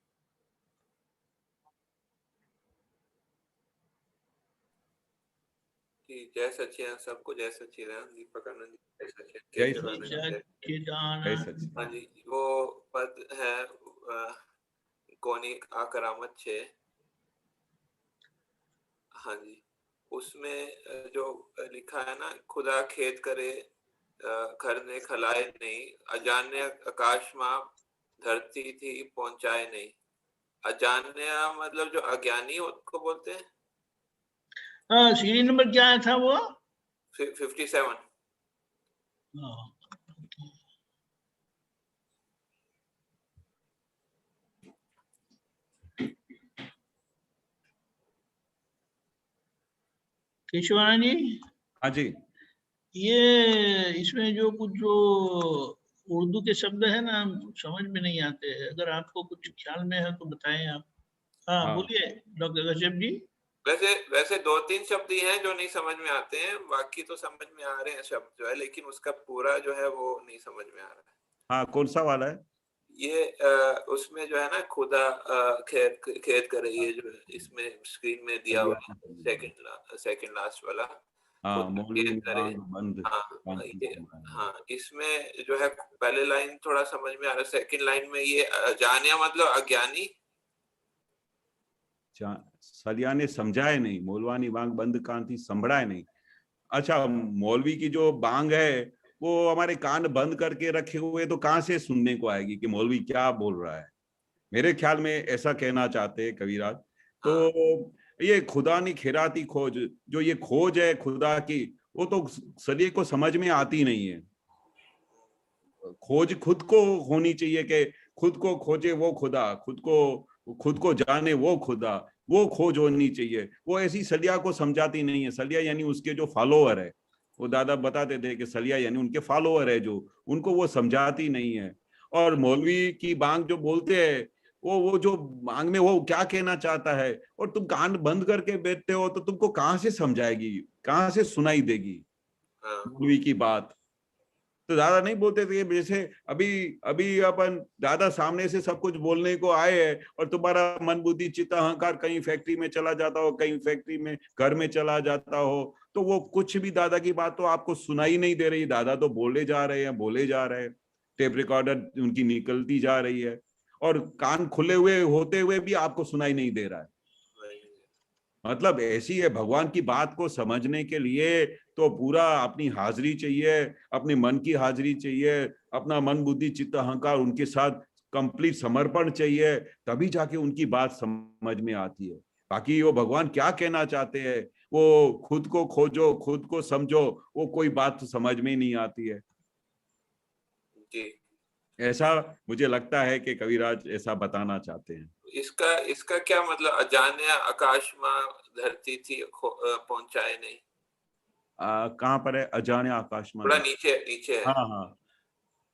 जय सच्चिदानंद सबको, जय सच्चिदानंद। दीपक आनंद जी जय जय सच्चिदानंद। सच्चिदानंद। हाँ जी, वो पद है कौनिक आकरामत 6। हाँ जी, उसमें जो लिखा है ना, खुदा खेत करे खरने खलाए नहीं, अजान्य आकाश मां धरती थी पहुंचाए नहीं। अजान्य मतलब जो अज्ञानी उसको बोलते हैं। हाँ, सीढ़ी नंबर क्या था वो? 57। केशवानंद जी। हाँ जी। ये इसमें जो कुछ जो उर्दू के शब्द है ना समझ में नहीं आते। अगर आपको कुछ ख्याल में है तो बताएं आप। हाँ बोलिए डॉक्टर कश्यप जी। वैसे 2-3 शब्द ही हैं जो नहीं समझ में आते हैं, बाकी तो समझ में आ रहे हैं शब्द जो है, लेकिन उसका पूरा जो है वो नहीं समझ में आ रहा है। हाँ, कौन सा वाला है? ये उसमें जो है ना, खुदा खेत कर रही है, जो इसमें स्क्रीन में दिया हुआ है, सेकंड लास्ट वाला। हाँ, मौलवी बंद। हाँ, इसमें जो है पहले लाइन थोड़ा समझ में आ रहा है, सेकंड लाइन में ये जानिया मतलब अज्ञानी। सलिया ने समझाए नहीं, मौलवानी बांग बंद कांति संभड़ाए नहीं। अच्छा, मौलवी की जो बांग है वो हमारे कान बंद करके रखे हुए, तो कहां से सुनने को आएगी कि मौलवी क्या बोल रहा है? मेरे ख्याल में ऐसा कहना चाहते हैं कविराज। तो ये खुदा ने खिराती खोज, जो ये खोज है खुदा की, वो तो सदी को समझ में आती नहीं है। खोज खुद को होनी चाहिए कि खुद को खोजे वो खुदा, खुद को जाने वो खुदा, वो खोज होनी चाहिए। वो ऐसी सलिया को समझाती नहीं है। सलिया यानी उसके जो फॉलोअर है, वो दादा बताते थे कि सलिया यानी उनके फॉलोअर है, जो उनको वो समझाती नहीं है। और मौलवी की बांग जो बोलते हैं, वो जो बांग में वो क्या कहना चाहता है, और तुम कान बंद करके बैठते हो तो तुमको कहां से समझाएगी, कहां से सुनाई देगी मौलवी की बात? तो दादा नहीं बोलते थे जैसे अभी अभी अपन दादा सामने से सब कुछ बोलने को आए हैं और तुम्हारा मन बुद्धि चित्त अहंकार कहीं फैक्ट्री में चला जाता हो, कहीं फैक्ट्री में घर में चला जाता हो, तो वो कुछ भी दादा की बात तो आपको सुनाई नहीं दे रही। दादा तो बोले जा रहे हैं, बोले जा रहे हैं, टेप रिकॉर्डर उनकी निकलती जा रही है। और कान खुले हुए होते हुए भी आपको सुनाई नहीं दे रहा है। मतलब ऐसी है, भगवान की बात को समझने के लिए तो पूरा अपनी हाजिरी चाहिए, अपने मन की हाजिरी चाहिए, अपना मन बुद्धि चित्त अहंकार उनके साथ कंप्लीट समर्पण चाहिए, तभी जाके उनकी बात समझ में आती है। बाकी वो भगवान क्या कहना चाहते हैं, वो खुद को खोजो, खुद को समझो, वो कोई बात तो समझ में ही नहीं आती है। जी। ऐसा मुझे लगता है कि कविराज ऐसा बताना चाहते हैं। इसका क्या मतलब, अजान्य आकाश में धरती थी पहुंचाए नहीं? कहाँ पर है अजाने आकाश में? थोड़ा नीचे नीचे है। हाँ हाँ,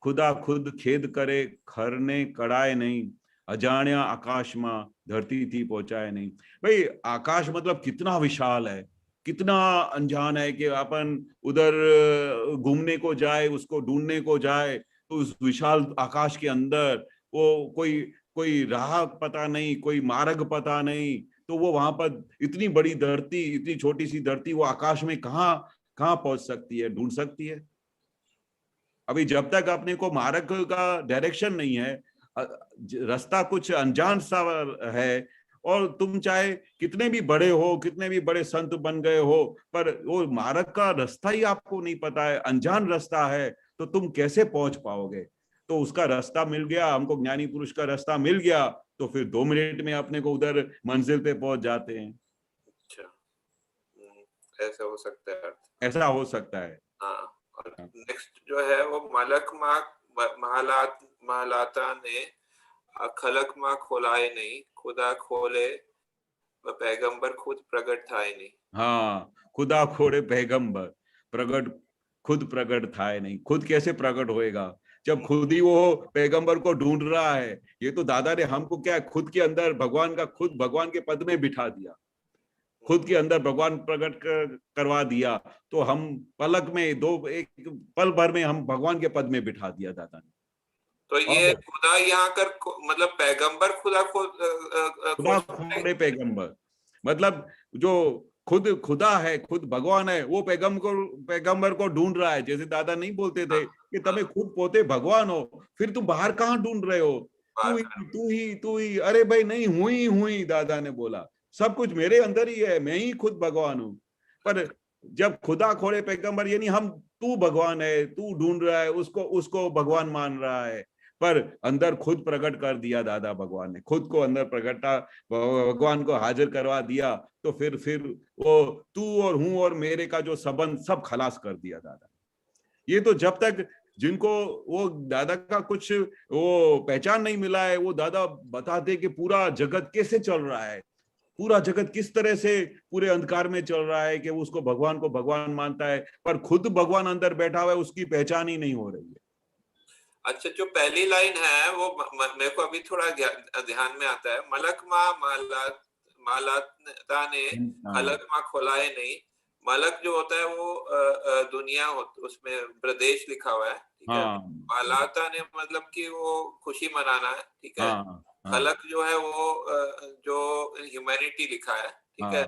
खुदा खुद खेद करे खरने कड़ाए नहीं, अजाण्या आकाश में धरती थी पहुंचाए नहीं। भाई आकाश मतलब कितना विशाल है, कितना अनजान है कि अपन उधर घूमने को जाए, उसको ढूंढने को जाए तो उस विशाल आकाश के अंदर वो कोई कोई राह पता नहीं, कोई मार्ग पता नहीं, तो वो वहां पर इतनी बड़ी धरती, इतनी छोटी सी धरती, वो आकाश में कहाँ कहाँ पहुंच सकती है, ढूंढ सकती है? अभी जब तक अपने को मार्ग का डायरेक्शन नहीं है, रास्ता कुछ अनजान सा है, और तुम चाहे कितने भी बड़े हो, कितने भी बड़े संत बन गए हो, पर वो मार्ग का रास्ता ही आपको नहीं पता है, अनजान रास्ता है, तो तुम कैसे पहुंच पाओगे? तो उसका रास्ता मिल गया हमको, ज्ञानी पुरुष का रास्ता मिल गया, तो फिर 2 मिनट में अपने को उधर मंजिल पे पहुंच जाते हैं। अच्छा, ऐसा हो सकता है। ऐसा हो सकता है। हाँ, और नेक्स्ट जो है वो मलक महालाता ने खलक माँ खोलाए नहीं, खुदा खोले पैगंबर खुद प्रकट थाए नहीं। हाँ, खुदा खोड़े पैगंबर प्रकट खुद प्रकट थाए नहीं। खुद कैसे प्रकट होएगा जब खुद ही वो पैगंबर को ढूंढ रहा है? ये तो दादा ने हमको क्या खुद के अंदर भगवान का, खुद भगवान के पद में बिठा दिया, खुद के अंदर भगवान प्रकट करवा दिया, तो हम पलक में एक पल भर में हम भगवान के पद में बिठा दिया दादा ने। तो ये खुदा यहाँ कर मतलब पैगंबर खुदा खोड़े पैगंबर मतलब जो खुद खुदा है, खुद भगवान है, वो पैगंबर को ढूंढ रहा है। जैसे दादा नहीं बोलते थे कि तुम्हें खुद पोते भगवान हो, फिर तुम बाहर कहाँ ढूंढ रहे हो? तू ही। अरे भाई नहीं, हुई दादा ने बोला, सब कुछ मेरे अंदर ही है, मैं ही खुद भगवान हूँ। पर जब खुदा खोड़े पैगंबर यानी हम, तू भगवान है, तू ढूंढ रहा है, उसको भगवान मान रहा है, पर अंदर खुद प्रकट कर दिया दादा भगवान ने, खुद को अंदर प्रकटा, भगवान को हाजिर करवा दिया, तो फिर वो तू और हूं और मेरे का जो संबंध सब खलास कर दिया दादा। ये तो जब तक जिनको वो दादा का कुछ वो पहचान नहीं मिला है, वो दादा बताते कि पूरा जगत कैसे चल रहा है, पूरा जगत किस तरह से पूरे अंधकार में चल रहा है कि उसको भगवान मानता है, पर खुद भगवान अंदर बैठा हुआ है, उसकी पहचान ही नहीं हो रही है। अच्छा, जो पहली लाइन है वो मेरे को अभी थोड़ा ध्यान में आता है, मलक मालाता ने खलक माँ खोलाए नहीं। मलक जो होता है वो दुनिया उसमें प्रदेश लिखा हुआ है, ठीक है। मालाता ने मतलब कि वो खुशी मनाना है, ठीक है। खलक जो है वो जो ह्यूमैनिटी लिखा है, ठीक है।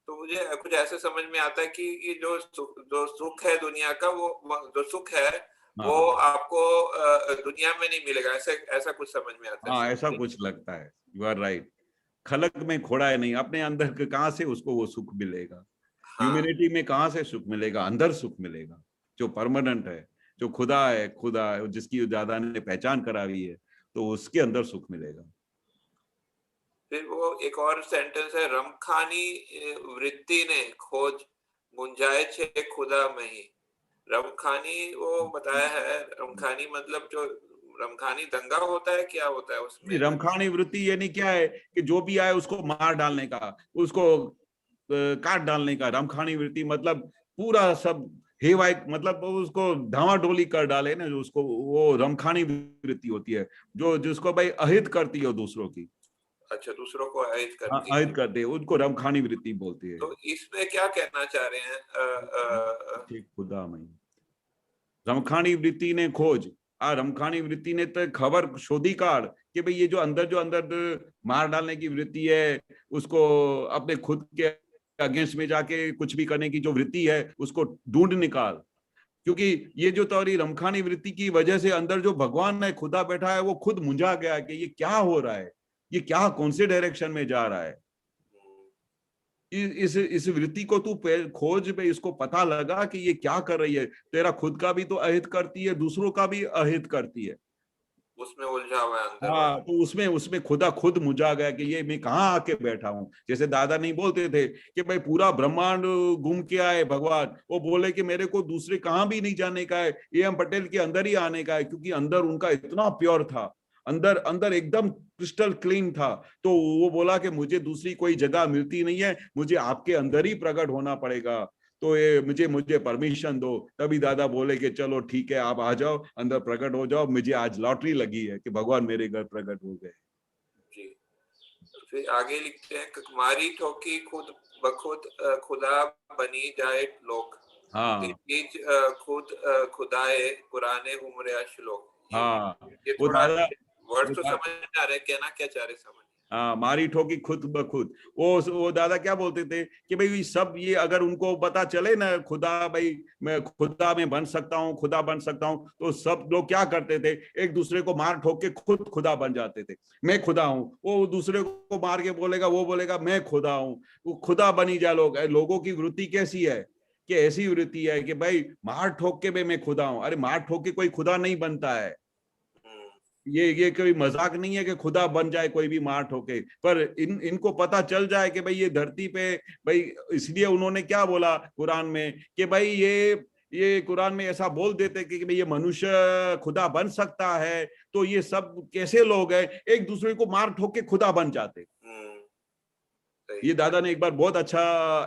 तो मुझे कुछ ऐसे समझ में आता है कि जो सुख है दुनिया का, वो जो सुख है वो आपको दुनिया में नहीं मिलेगा, ऐसा कुछ समझ में आता है। हाँ, ऐसा कुछ लगता है, यू आर राइट। खलक में खोड़ा है नहीं, अपने अंदर के कहाँ से उसको वो सुख मिलेगा? ह्यूमैनिटी में कहाँ से सुख मिलेगा? अंदर सुख मिलेगा जो परमानेंट है, जो खुदा है, जिसकी दादा ने पहचान कराई है, तो उसके अंदर सुख मिलेगा। फिर वो एक और सेंटेंस है, रमखानी वृत्ति ने खोज मुंजाए छे खुदा में ही। रमखानी वो बताया है, रमखानी मतलब जो रमखानी दंगा होता है, क्या होता है उसमें? रमखानी वृत्ति यानी क्या है कि जो भी आए उसको मार डालने का, उसको काट डालने का। रमखानी वृत्ति मतलब पूरा सब हेवाई, मतलब उसको धामाडोली कर डाले ना, जो उसको वो रमखानी वृत्ति होती है, जो जिसको भाई अहित करती है दूसरों की। अच्छा, दूसरों को अहित करती है, अहित करते हैं, उनको रमखानी वृत्ति बोलती है। तो इसमें क्या कहना चाह रहे हैं? खुदा में रमखानी वृत्ति ने खोज, रमखानी वृत्ति ने तो खबर शोधी काढ़ कि भाई ये जो अंदर मार डालने की वृत्ति है, उसको अपने खुद के अगेंस्ट में जाके कुछ भी करने की जो वृत्ति है, उसको ढूंढ निकाल। क्योंकि ये जो तुम्हारी रमखानी वृत्ति की वजह से अंदर जो भगवान है खुदा बैठा है वो खुद मुंझा गया कि ये क्या हो रहा है, ये क्या कौन से डायरेक्शन में जा रहा है। इस वृत्ति को तू खोज पे, इसको पता लगा कि ये क्या कर रही है, तेरा खुद का भी तो अहित करती है, दूसरों का भी अहित करती है, उसमें उलझा हुआ है अंदर। हाँ, तो उसमें खुदा खुद मुझा गया कि ये मैं कहाँ आके बैठा हूँ। जैसे दादा नहीं बोलते थे कि भाई पूरा ब्रह्मांड घूम के आए भगवान, वो बोले कि मेरे को दूसरे कहाँ भी नहीं जाने का है, AM पटेल के अंदर ही आने का है, क्योंकि अंदर उनका इतना प्योर था, अंदर एकदम क्रिस्टल क्लीन था। तो वो बोला कि मुझे दूसरी कोई जगह मिलती नहीं है, मुझे आपके अंदर ही प्रकट होना पड़ेगा, तो ये मुझे परमिशन दो। तभी दादा बोले कि चलो ठीक है, आप आ जाओ, अंदर प्रकट हो जाओ, मुझे आज लॉटरी लगी है कि भगवान मेरे घर प्रकट हो गए। जी। फिर आगे लिखते हैं, मारी ठोकी खुद बखुद खुदा बनी जाए लोक। हाँ, खुद खुदाए पुराने उम्र श्लोक। हाँ, ये वो थोड़ा दादा वर्ड तो समझ में आ रहा है, कहना क्या चाह रहे समझ। हाँ, मारी ठोकी खुद ब खुद। वो दादा क्या बोलते थे कि भाई सब ये अगर उनको पता चले ना खुदा, भाई मैं खुदा में बन सकता हूँ, खुदा बन सकता हूँ, तो सब लोग क्या करते थे, एक दूसरे को मार ठोक के खुद खुदा बन जाते थे। मैं खुदा हूँ, वो दूसरे को मार के बोलेगा, वो बोलेगा मैं खुदा हूँ, वो खुदा बनी जा। लोगों की वृत्ति कैसी है कि ऐसी वृत्ति है कि भाई मार ठोक के भी मैं खुदा हूँ। अरे मार ठोक के कोई खुदा नहीं बनता है, ये कोई मजाक नहीं है कि खुदा बन जाए कोई भी मार ठोके। पर इनको पता चल जाए कि भाई ये धरती पे, भाई इसलिए उन्होंने क्या बोला कुरान में कि भाई ये कुरान में ऐसा बोल देते कि भाई ये मनुष्य खुदा बन सकता है, तो ये सब कैसे लोग हैं एक दूसरे को मार ठोक के खुदा बन जाते। ये दादा ने एक बार बहुत अच्छा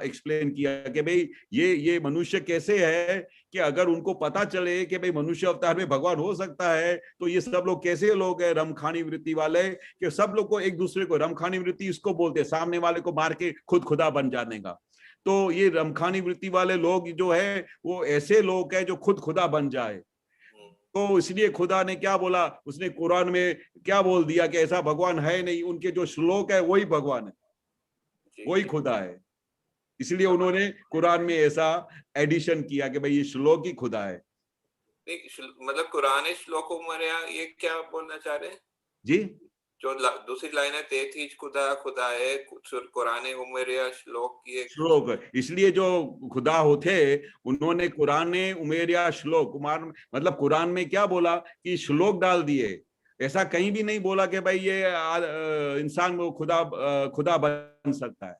एक्सप्लेन किया कि भाई ये मनुष्य कैसे है कि अगर उनको पता चले कि भाई मनुष्य अवतार में भगवान हो सकता है, तो ये सब लोग कैसे लोग हैं रमखानी वृत्ति वाले, कि सब लोग को एक दूसरे को, रमखानी वृत्ति इसको बोलते हैं, सामने वाले को मार के खुद खुदा बन जाने का। तो ये रमखानी वृत्ति वाले लोग जो है वो ऐसे लोग हैं जो खुद खुदा बन जाए। तो इसलिए खुदा ने क्या बोला, उसने कुरान में क्या बोल दिया कि ऐसा भगवान है नहीं, उनके जो श्लोक है वही भगवान है, वही खुदा है। इसलिए उन्होंने कुरान में ऐसा एडिशन किया कि भाई ये श्लोक ही खुदा है। मतलब कुरान श्लोकों में ये क्या बोलना चाह रहे हैं जी? जो दूसरी लाइन है, तेथीज खुदा खुदा है, कुरान उमेरिया श्लोक ये श्लोक, इसलिए जो खुदा होते उन्होंने कुरान उमेरिया श्लोक, मतलब कुरान में क्या बोला कि श्लोक डाल दिए। ऐसा कहीं भी नहीं बोला कि भाई ये इंसान वो खुदा बन सकता है,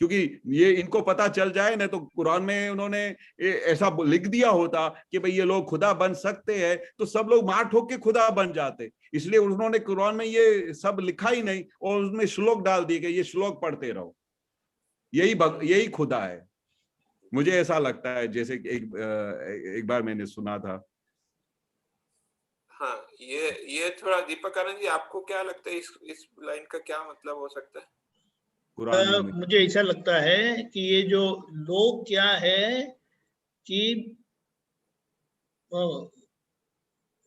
क्योंकि ये इनको पता चल जाए ना, तो कुरान में उन्होंने ऐसा लिख दिया होता कि भाई ये लोग खुदा बन सकते हैं, तो सब लोग मार ठोक के खुदा बन जाते। इसलिए उन्होंने कुरान में ये सब लिखा ही नहीं और उसमें श्लोक डाल दिए कि ये श्लोक पढ़ते रहो, यही खुदा है। मुझे ऐसा लगता है, जैसे एक बार मैंने सुना था। हाँ, ये थोड़ा दीपक आनंद जी, आपको क्या लगता है इस लाइन का क्या मतलब हो सकता है? मुझे ऐसा लगता है कि ये जो लोग क्या है कि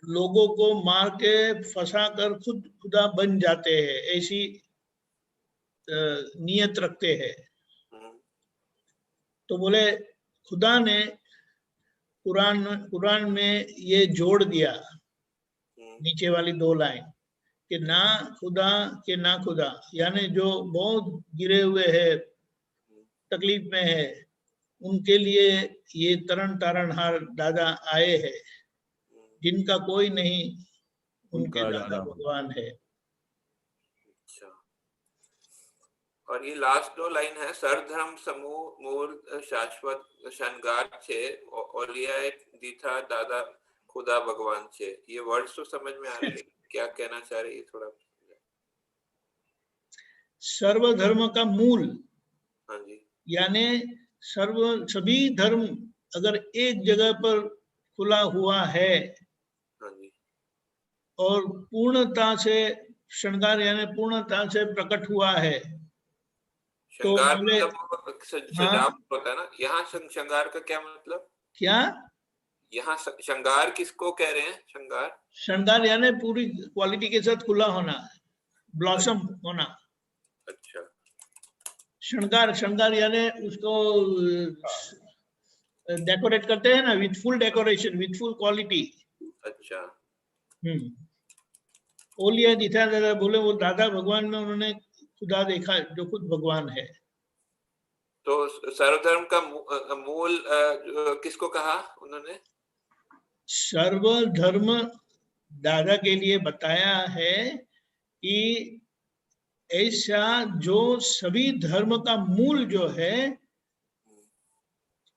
लोगों को मार के फंसा कर खुद खुदा बन जाते हैं, ऐसी नियत रखते हैं। तो बोले खुदा ने कुरान में ये जोड़ दिया, नीचे वाली 2 लाइन कि ना खुदा के ना खुदा, यानी जो बहुत गिरे हुए हैं, तकलीफ में है, उनके लिए ये तरन तारणहार दादा आए हैं, जिनका कोई नहीं उनके दादा भगवान है। अच्छा, और ये लास्ट 2 लाइन है, सर्वधर्म समूह मूल शाश्वत शनगार छे ओलिया दीथा दादा खुदा भगवान छे। ये वर्ड्स तो समझ में आ रहे हैं, क्या कहना चाह रहे हैं थोड़ा? सर्वधर्म का मूल, हाँ जी, यानी सभी धर्म अगर एक जगह पर खुला हुआ है, हाँ जी, और पूर्णता से श्रृंगार यानी पूर्णता से प्रकट हुआ है, तो मतलब सजावट होता है ना। यहाँ श्रृंगार का क्या मतलब? क्या यहाँ श्रृंगार किसको कह रहे हैं? श्रृंगार यानी पूरी क्वालिटी के साथ खुला होना, ब्लॉसम होना। अच्छा, श्रृंगार यानी उसको डेकोरेट करते हैं ना, with full decoration, with full quality. अच्छा। ओलिया दिखा दादा, बोले वो दादा भगवान में उन्होंने खुदा देखा जो खुद भगवान है। तो सर्वधर्म का मूल किसको कहा उन्होंने? सर्वधर्म दादा के लिए बताया है कि ऐसा जो सभी धर्म का मूल जो है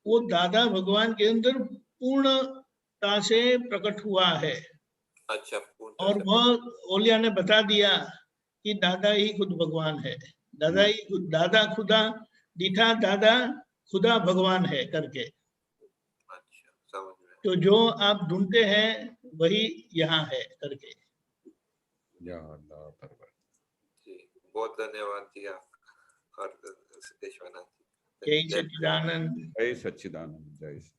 वो दादा भगवान के अंदर पूर्णता से प्रकट हुआ है। अच्छा, और वह ओलिया ने बता दिया कि दादा ही खुद भगवान है, दादा खुदा दिखा, दादा खुदा भगवान है करके। अच्छा, समझ में। तो जो आप ढूंढते हैं वही यहाँ है करके। जी, बहुत धन्यवाद जी आपका और सिद्धेश्वरनाथ जी। जय सच्चिदानंद। जय सच्चिदानंद। जय सच्चिदानंद।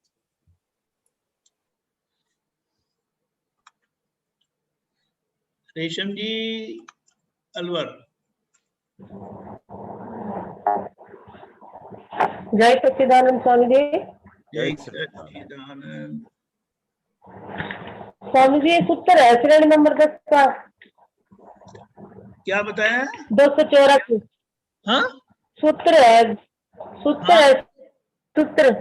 रेशम जी अलवर। जय सच्चिदानंद स्वामी जी। जय सच्चिदानंद। स्वामी जी सूत्र है श्रेणी नंबर 10 का। क्या बताया? 284। हाँ, सूत्र है, सूत्र है, सूत्र।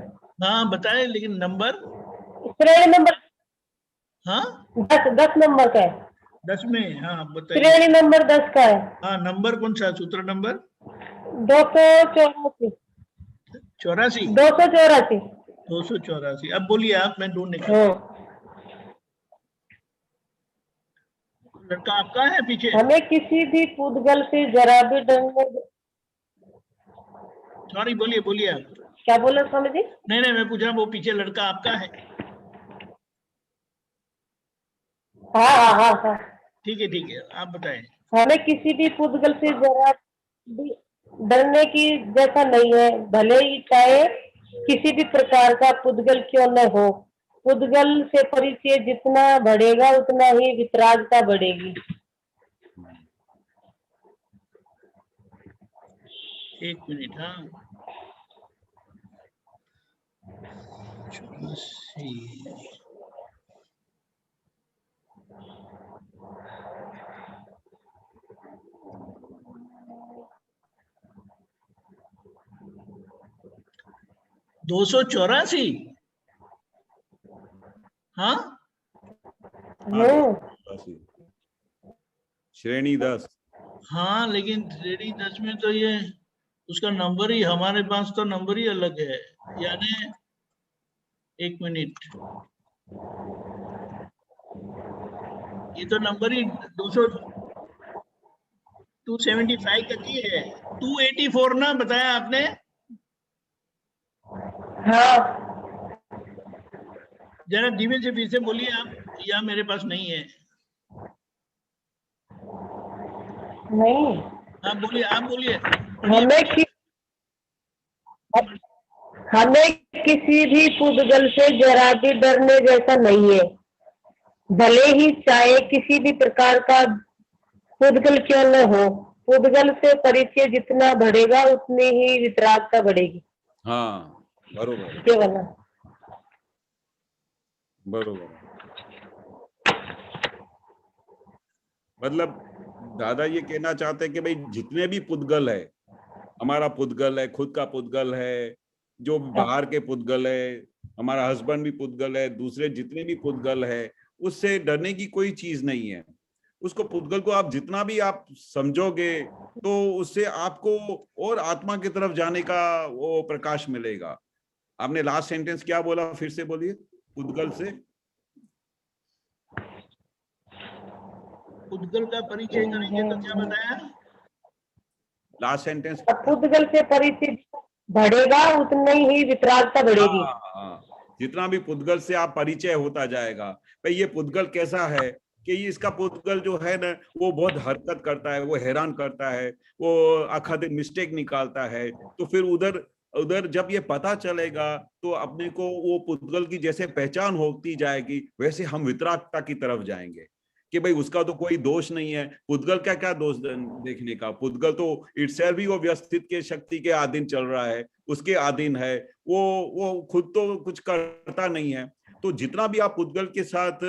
हाँ बताए, लेकिन नंबर? श्रेणी नंबर हाँ 10 नंबर का है। 10 में, हाँ बताइए। श्रेणी नंबर 10 का है। हाँ, नंबर कौन सा? सूत्र नंबर 284। 84। 284। 284। अब बोलिए आप, मैं ढूंढ निकाल। लड़का आपका है पीछे? हमें किसी भी पुद्गल से जरा भी डरने। सॉरी, बोलिए बोलिए आप। क्या बोला स्वामी जी? नहीं, मैं पूछा वो पीछे लड़का आपका है? हाँ। ठीक है, आप बताएं। हमें किसी भी पुद्गल से जरा भी डरने की जैसा नहीं है, भले ही चाहे किसी भी प्रकार का पुद्गल क्यों न हो। पुद्गल से परिचय जितना बढ़ेगा उतना ही वितरागता बढ़ेगी। एक मिनट। हाँ 84। हाँ श्रेणी 10। हाँ, लेकिन श्रेणी 10 में तो ये उसका नंबर ही, हमारे पास तो नंबर ही अलग है। यानी एक मिनट, ये तो नंबर ही 275 का की है। 284 ना बताया आपने? हाँ जरा धीमे से फिर से बोलिए आप, या मेरे पास नहीं है। नहीं, आप बोलिए, आप बोलिए। हमें किसी भी पुद्गल से जरा भी डरने जैसा नहीं है, भले ही चाहे किसी भी प्रकार का पुद्गल क्यों न हो। पुद्गल से परिचय जितना बढ़ेगा उतनी ही वितरागता बढ़ेगी। हाँ बरोबर, केवल बरोबर। मतलब दादा ये कहना चाहते हैं कि भाई जितने भी पुद्गल है, हमारा पुद्गल है, खुद का पुद्गल है, जो बाहर के पुद्गल है, हमारा हस्बैंड भी पुद्गल है, दूसरे जितने भी पुद्गल है, उससे डरने की कोई चीज नहीं है। उसको पुद्गल को आप जितना भी आप समझोगे तो उससे आपको और आत्मा की तरफ जाने का वो प्रकाश मिलेगा। आपने लास्ट सेंटेंस क्या बोला, फिर से बोलिए। पुद्गल से, पुद्गल का परिचय करेंगे तो क्या बताया? Last sentence. पुद्गल से परिचय बढ़ेगा उतनी ही वितरागता बढ़ेगी। जितना भी पुद्गल से आप परिचय होता जाएगा, भाई ये पुद्गल कैसा है कि ये इसका पुद्गल जो है ना वो बहुत हरकत करता है, वो हैरान करता है, वो आखा दिन मिस्टेक निकालता है। तो फिर उधर जब ये पता चलेगा तो अपने को वो पुद्गल की जैसे पहचान होती जाएगी, वैसे हम वितरागता की तरफ जाएंगे। कि भाई उसका तो कोई दोष नहीं है। पुद्गल का क्या दोष देखने का? पुद्गल तो इटसेल्फ भी वो व्यवस्थित के शक्ति के अधीन चल रहा है, उसके अधीन है, वो खुद तो कुछ करता नहीं है। तो जितना भी आप पुद्गल के साथ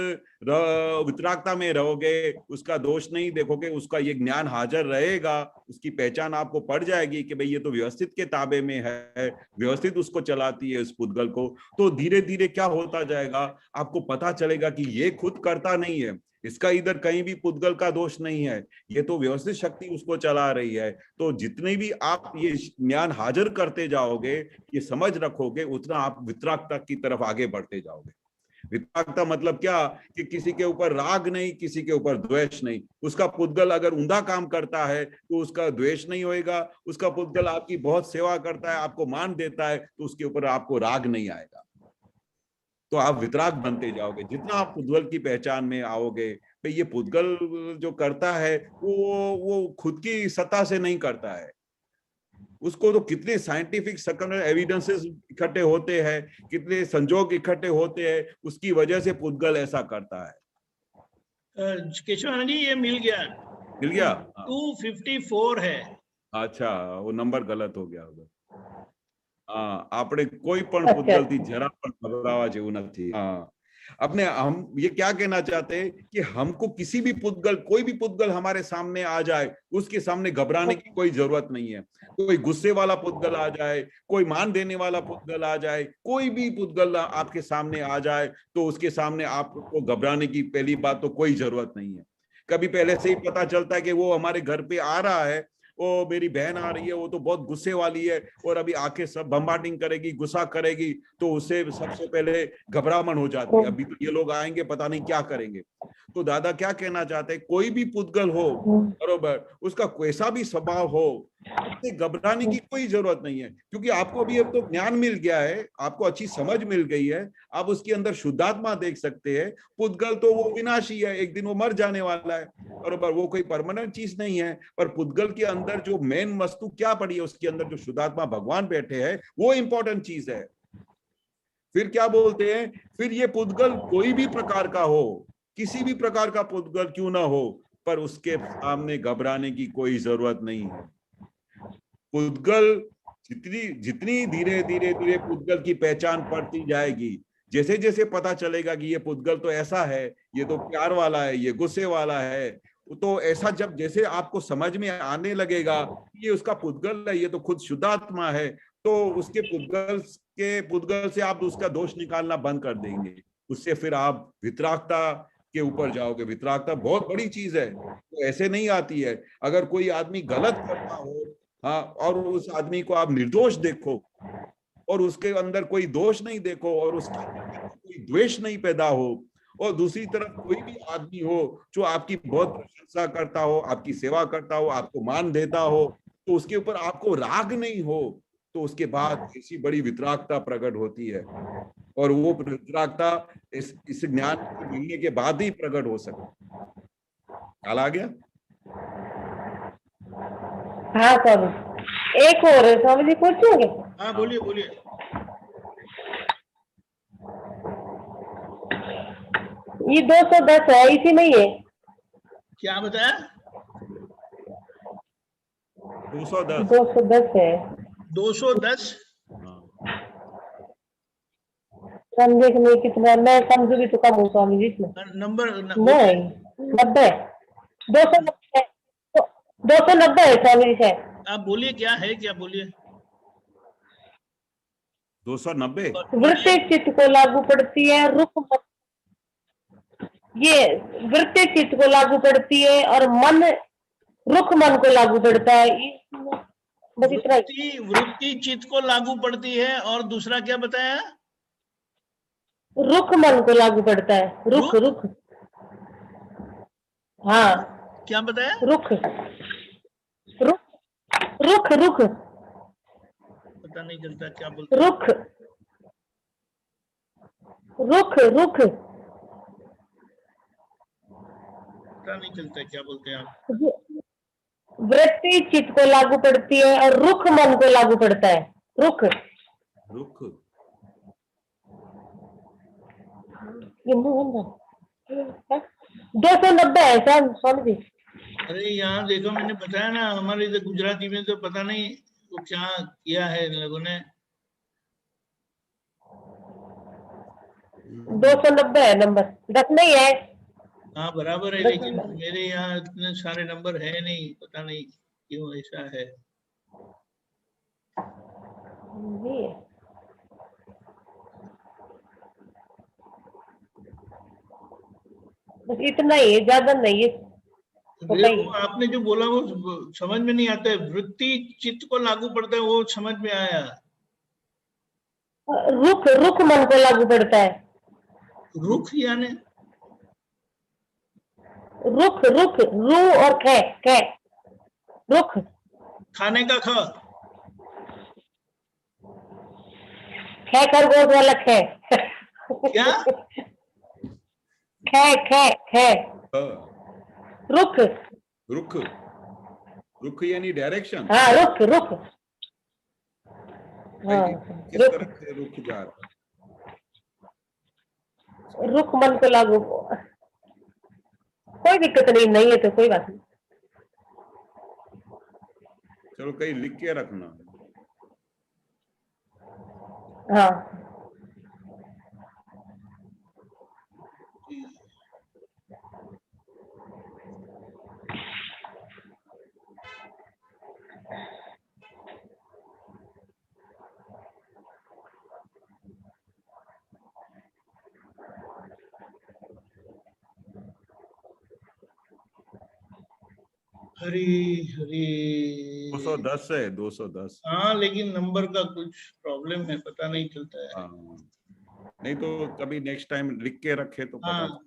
वितरागता में रहोगे, उसका दोष नहीं देखोगे, उसका ये ज्ञान हाजिर रहेगा, उसकी पहचान आपको पड़ जाएगी कि भाई ये तो व्यवस्थित के ताबे में है, व्यवस्थित उसको चलाती है उस पुद्गल को। तो धीरे धीरे क्या होता जाएगा, आपको पता चलेगा कि ये खुद करता नहीं है, इसका इधर कहीं भी पुद्गल का दोष नहीं है, ये तो व्यवस्थित शक्ति उसको चला रही है। तो जितने भी आप ये ज्ञान हाजिर करते जाओगे, ये समझ रखोगे, उतना आप वितरागता की तरफ आगे बढ़ते जाओगे। वितरागता मतलब क्या कि किसी के ऊपर राग नहीं, किसी के ऊपर द्वेष नहीं। उसका पुद्गल अगर उंधा काम करता है तो उसका द्वेष नहीं होएगा, उसका पुद्गल आपकी बहुत सेवा करता है, आपको मान देता है, तो उसके ऊपर आपको राग नहीं आएगा। तो आप वितराग बनते जाओगे। जितना आप पुद्गल की पहचान में आओगे, भाई ये पुद्गल जो करता है वो खुद की सत्ता से नहीं करता है, उसको तो कितने साइंटिफिक सेकेंडरी एविडेंसेस इकट्ठे होते हैं, कितने संजोग इकट्ठे होते हैं, उसकी वजह से पुद्गल ऐसा करता है। केशवानंद जी ये मिल गया 254 है। अच्छा, वो नंबर गलत हो गया होगा। हाँ, આપણે કોઈ પણ પુદ્ગલથી જરા પણ ગભરાવા જેવું નથી। हाँ, अपने हम ये क्या कहना चाहते हैं कि हमको किसी भी पुद्गल, कोई भी पुद्गल हमारे सामने आ जाए, उसके सामने घबराने की कोई जरूरत नहीं है। कोई गुस्से वाला पुद्गल आ जाए, कोई मान देने वाला पुद्गल आ जाए, कोई भी पुद्गल आपके सामने आ जाए, तो उसके सामने आपको घबराने की पहली बात तो कोई जरूरत नहीं है। कभी पहले से ही पता चलता है कि वो हमारे घर पे आ रहा है, वो मेरी बहन आ रही है, वो तो बहुत गुस्से वाली है और अभी आके सब बम्बार्डिंग करेगी, गुस्सा करेगी, तो उससे सबसे पहले घबराहट हो जाती है, अभी तो ये लोग आएंगे पता नहीं क्या करेंगे। तो दादा क्या कहना चाहते हैं, कोई भी पुद्गल हो, बरोबर, उसका कैसा भी स्वभाव हो, उससे घबराने की कोई जरूरत नहीं है, क्योंकि आपको अभी अब तो ज्ञान मिल गया है, आपको अच्छी समझ मिल गई है, आप उसके अंदर शुद्धात्मा देख सकते हैं। पुद्गल तो वो विनाशी है, एक दिन वो मर जाने वाला है, बरोबर, वो कोई परमानेंट चीज नहीं है। पर पुद्गल के अंदर जो मेन वस्तु क्या पड़ी है, उसके अंदर जो शुद्धात्मा भगवान बैठे हैं, वो इंपॉर्टेंट चीज है। फिर क्या बोलते हैं, फिर ये पुद्गल कोई भी प्रकार का हो, किसी भी प्रकार का पुद्गल क्यों ना हो, पर उसके सामने घबराने की कोई जरूरत नहीं है। पुद्गल जितनी धीरे धीरे धीरे पुद्गल की पहचान पड़ती जाएगी, जैसे जैसे पता चलेगा कि ये पुद्गल तो ऐसा है, ये तो प्यार वाला है, ये गुस्से वाला है, तो ऐसा जब जैसे आपको समझ में आने लगेगा ये उसका पुद्गल है, ये तो खुद शुद्धात्मा है, तो उसके पुद्गल से आप उसका दोष निकालना बंद कर देंगे। उससे फिर आप वितरागता के ऊपर जाओगे। वितरागता बहुत बड़ी चीज है, तो ऐसे नहीं आती है। अगर कोई आदमी गलत करता हो, हाँ, और उस आदमी को आप निर्दोष देखो और उसके अंदर कोई दोष नहीं देखो और उसके अंदर कोई द्वेष नहीं पैदा हो, और दूसरी तरफ कोई भी आदमी हो जो आपकी बहुत प्रशंसा करता हो, आपकी सेवा करता हो, आपको मान देता हो, तो उसके ऊपर आपको राग नहीं हो, तो उसके बाद ऐसी बड़ी वितरागता प्रकट होती है। और वो वितरागता इस ज्ञान को मिलने के बाद ही प्रकट हो सकती है। ख्याल आ गया? हाँ स्वामी, एक और है स्वामी जी, पूछोगे? हाँ बोलिए बोलिए। ये 210 है, इसी में ही है। क्या बताया? 210 है। 210 कम देखने कितना, मैं समझू भी तो कम हूँ स्वामी जी इसमें। नंबर नहीं 90, 290 है स्वामी जी शायद। आप बोलिए क्या है, क्या बोलिए। 290 वृत्ति चित्त को लागू पड़ती है, ये वृत्ति चित्त को लागू पड़ती है और मन रुख मन को लागू पड़ता है। बस इतना ही। वृत्ति चित्त को लागू पड़ती है और दूसरा क्या बताया? रुख मन को लागू पड़ता है। रुख रुख, हाँ क्या बताया? रुख रुख रुख रुख, पता नहीं चलता क्या बोलते। रुख रुख रुख, पता नहीं चलता क्या बोलते हैं आप। वृत्ति चित्त को लागू पड़ती है और रुख मन को लागू पड़ता है। रुख रुख, ये मुंह बंद है। 290 है सर स्वामी जी। अरे यहाँ देखो, मैंने बताया ना, हमारे इधर गुजराती में तो पता नहीं वो क्या किया है इन लोगों ने। 290 है नंबर, 10 नहीं है। हाँ बराबर है, 10 लेकिन नंबर मेरे यहाँ इतने सारे नंबर है नहीं, पता नहीं क्यों ऐसा है। ये है। बस इतना ही है, ज्यादा नहीं है। छोटा ही देखो, आपने जो बोला वो समझ में नहीं आता है। वृत्ति चित्त को लागू पड़ता है, वो समझ में आया। रुख रुख मन को लागू पड़ता है। रुख यानी रुख रुख रू और खे रुख खाने का ख। खे खरगोश वाला खे। क्या? खे रुख। रुख, रुख यानी डायरेक्शन। हाँ रुख रुख। हाँ किस तरह से रुख जा रहा है? रुख मन को लागू, कोई दिक्कत नहीं है तो कोई बात नहीं। चलो कहीं लिख के रखना। हाँ हरी हरी 210 है, 210। हाँ, लेकिन नंबर का कुछ प्रॉब्लम है, पता नहीं चलता है। हाँ, नहीं तो कभी नेक्स्ट टाइम लिख के रखे तो पता। हाँ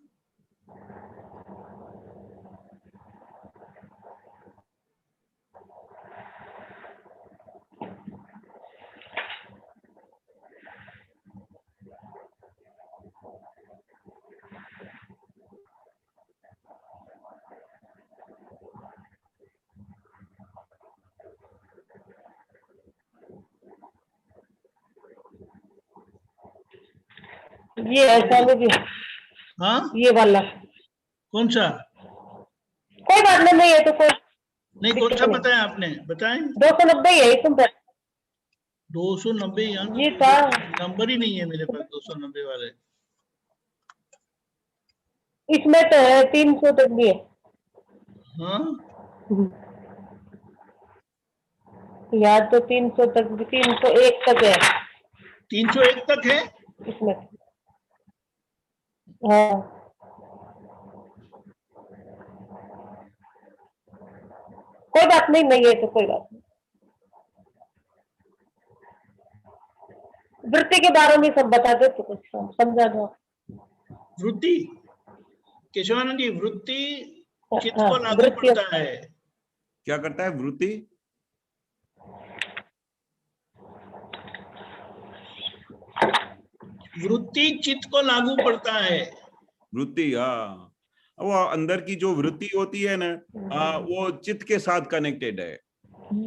ये है स्वामी जी। हाँ, ये वाला कौन सा? कोई बात नहीं है तो कोई नहीं, कौन सा बताया आपने? बताएं। 290 ही है इसमें पर। 290 यहाँ ये तो था। नंबर ही नहीं है मेरे पास 290 वाले। इसमें तो है 300 तक भी है। हाँ, या तो 300 तक भी, 301 तक है 301 तक है। इसमें। हाँ कोई बात नहीं है तो कोई बात नहीं। वृत्ति के बारे में सब बता दो तो कुछ समझा दो। वृत्ति, केशवानंद जी, वृत्ति चित्त हाँ, को लागू वृत्ति पड़ता है। क्या करता है वृत्ति? वृत्ति चित्त को लागू पड़ता है। वृत्ति, हाँ, वो अंदर की जो वृत्ति होती है ना, वो चित्त के साथ कनेक्टेड है।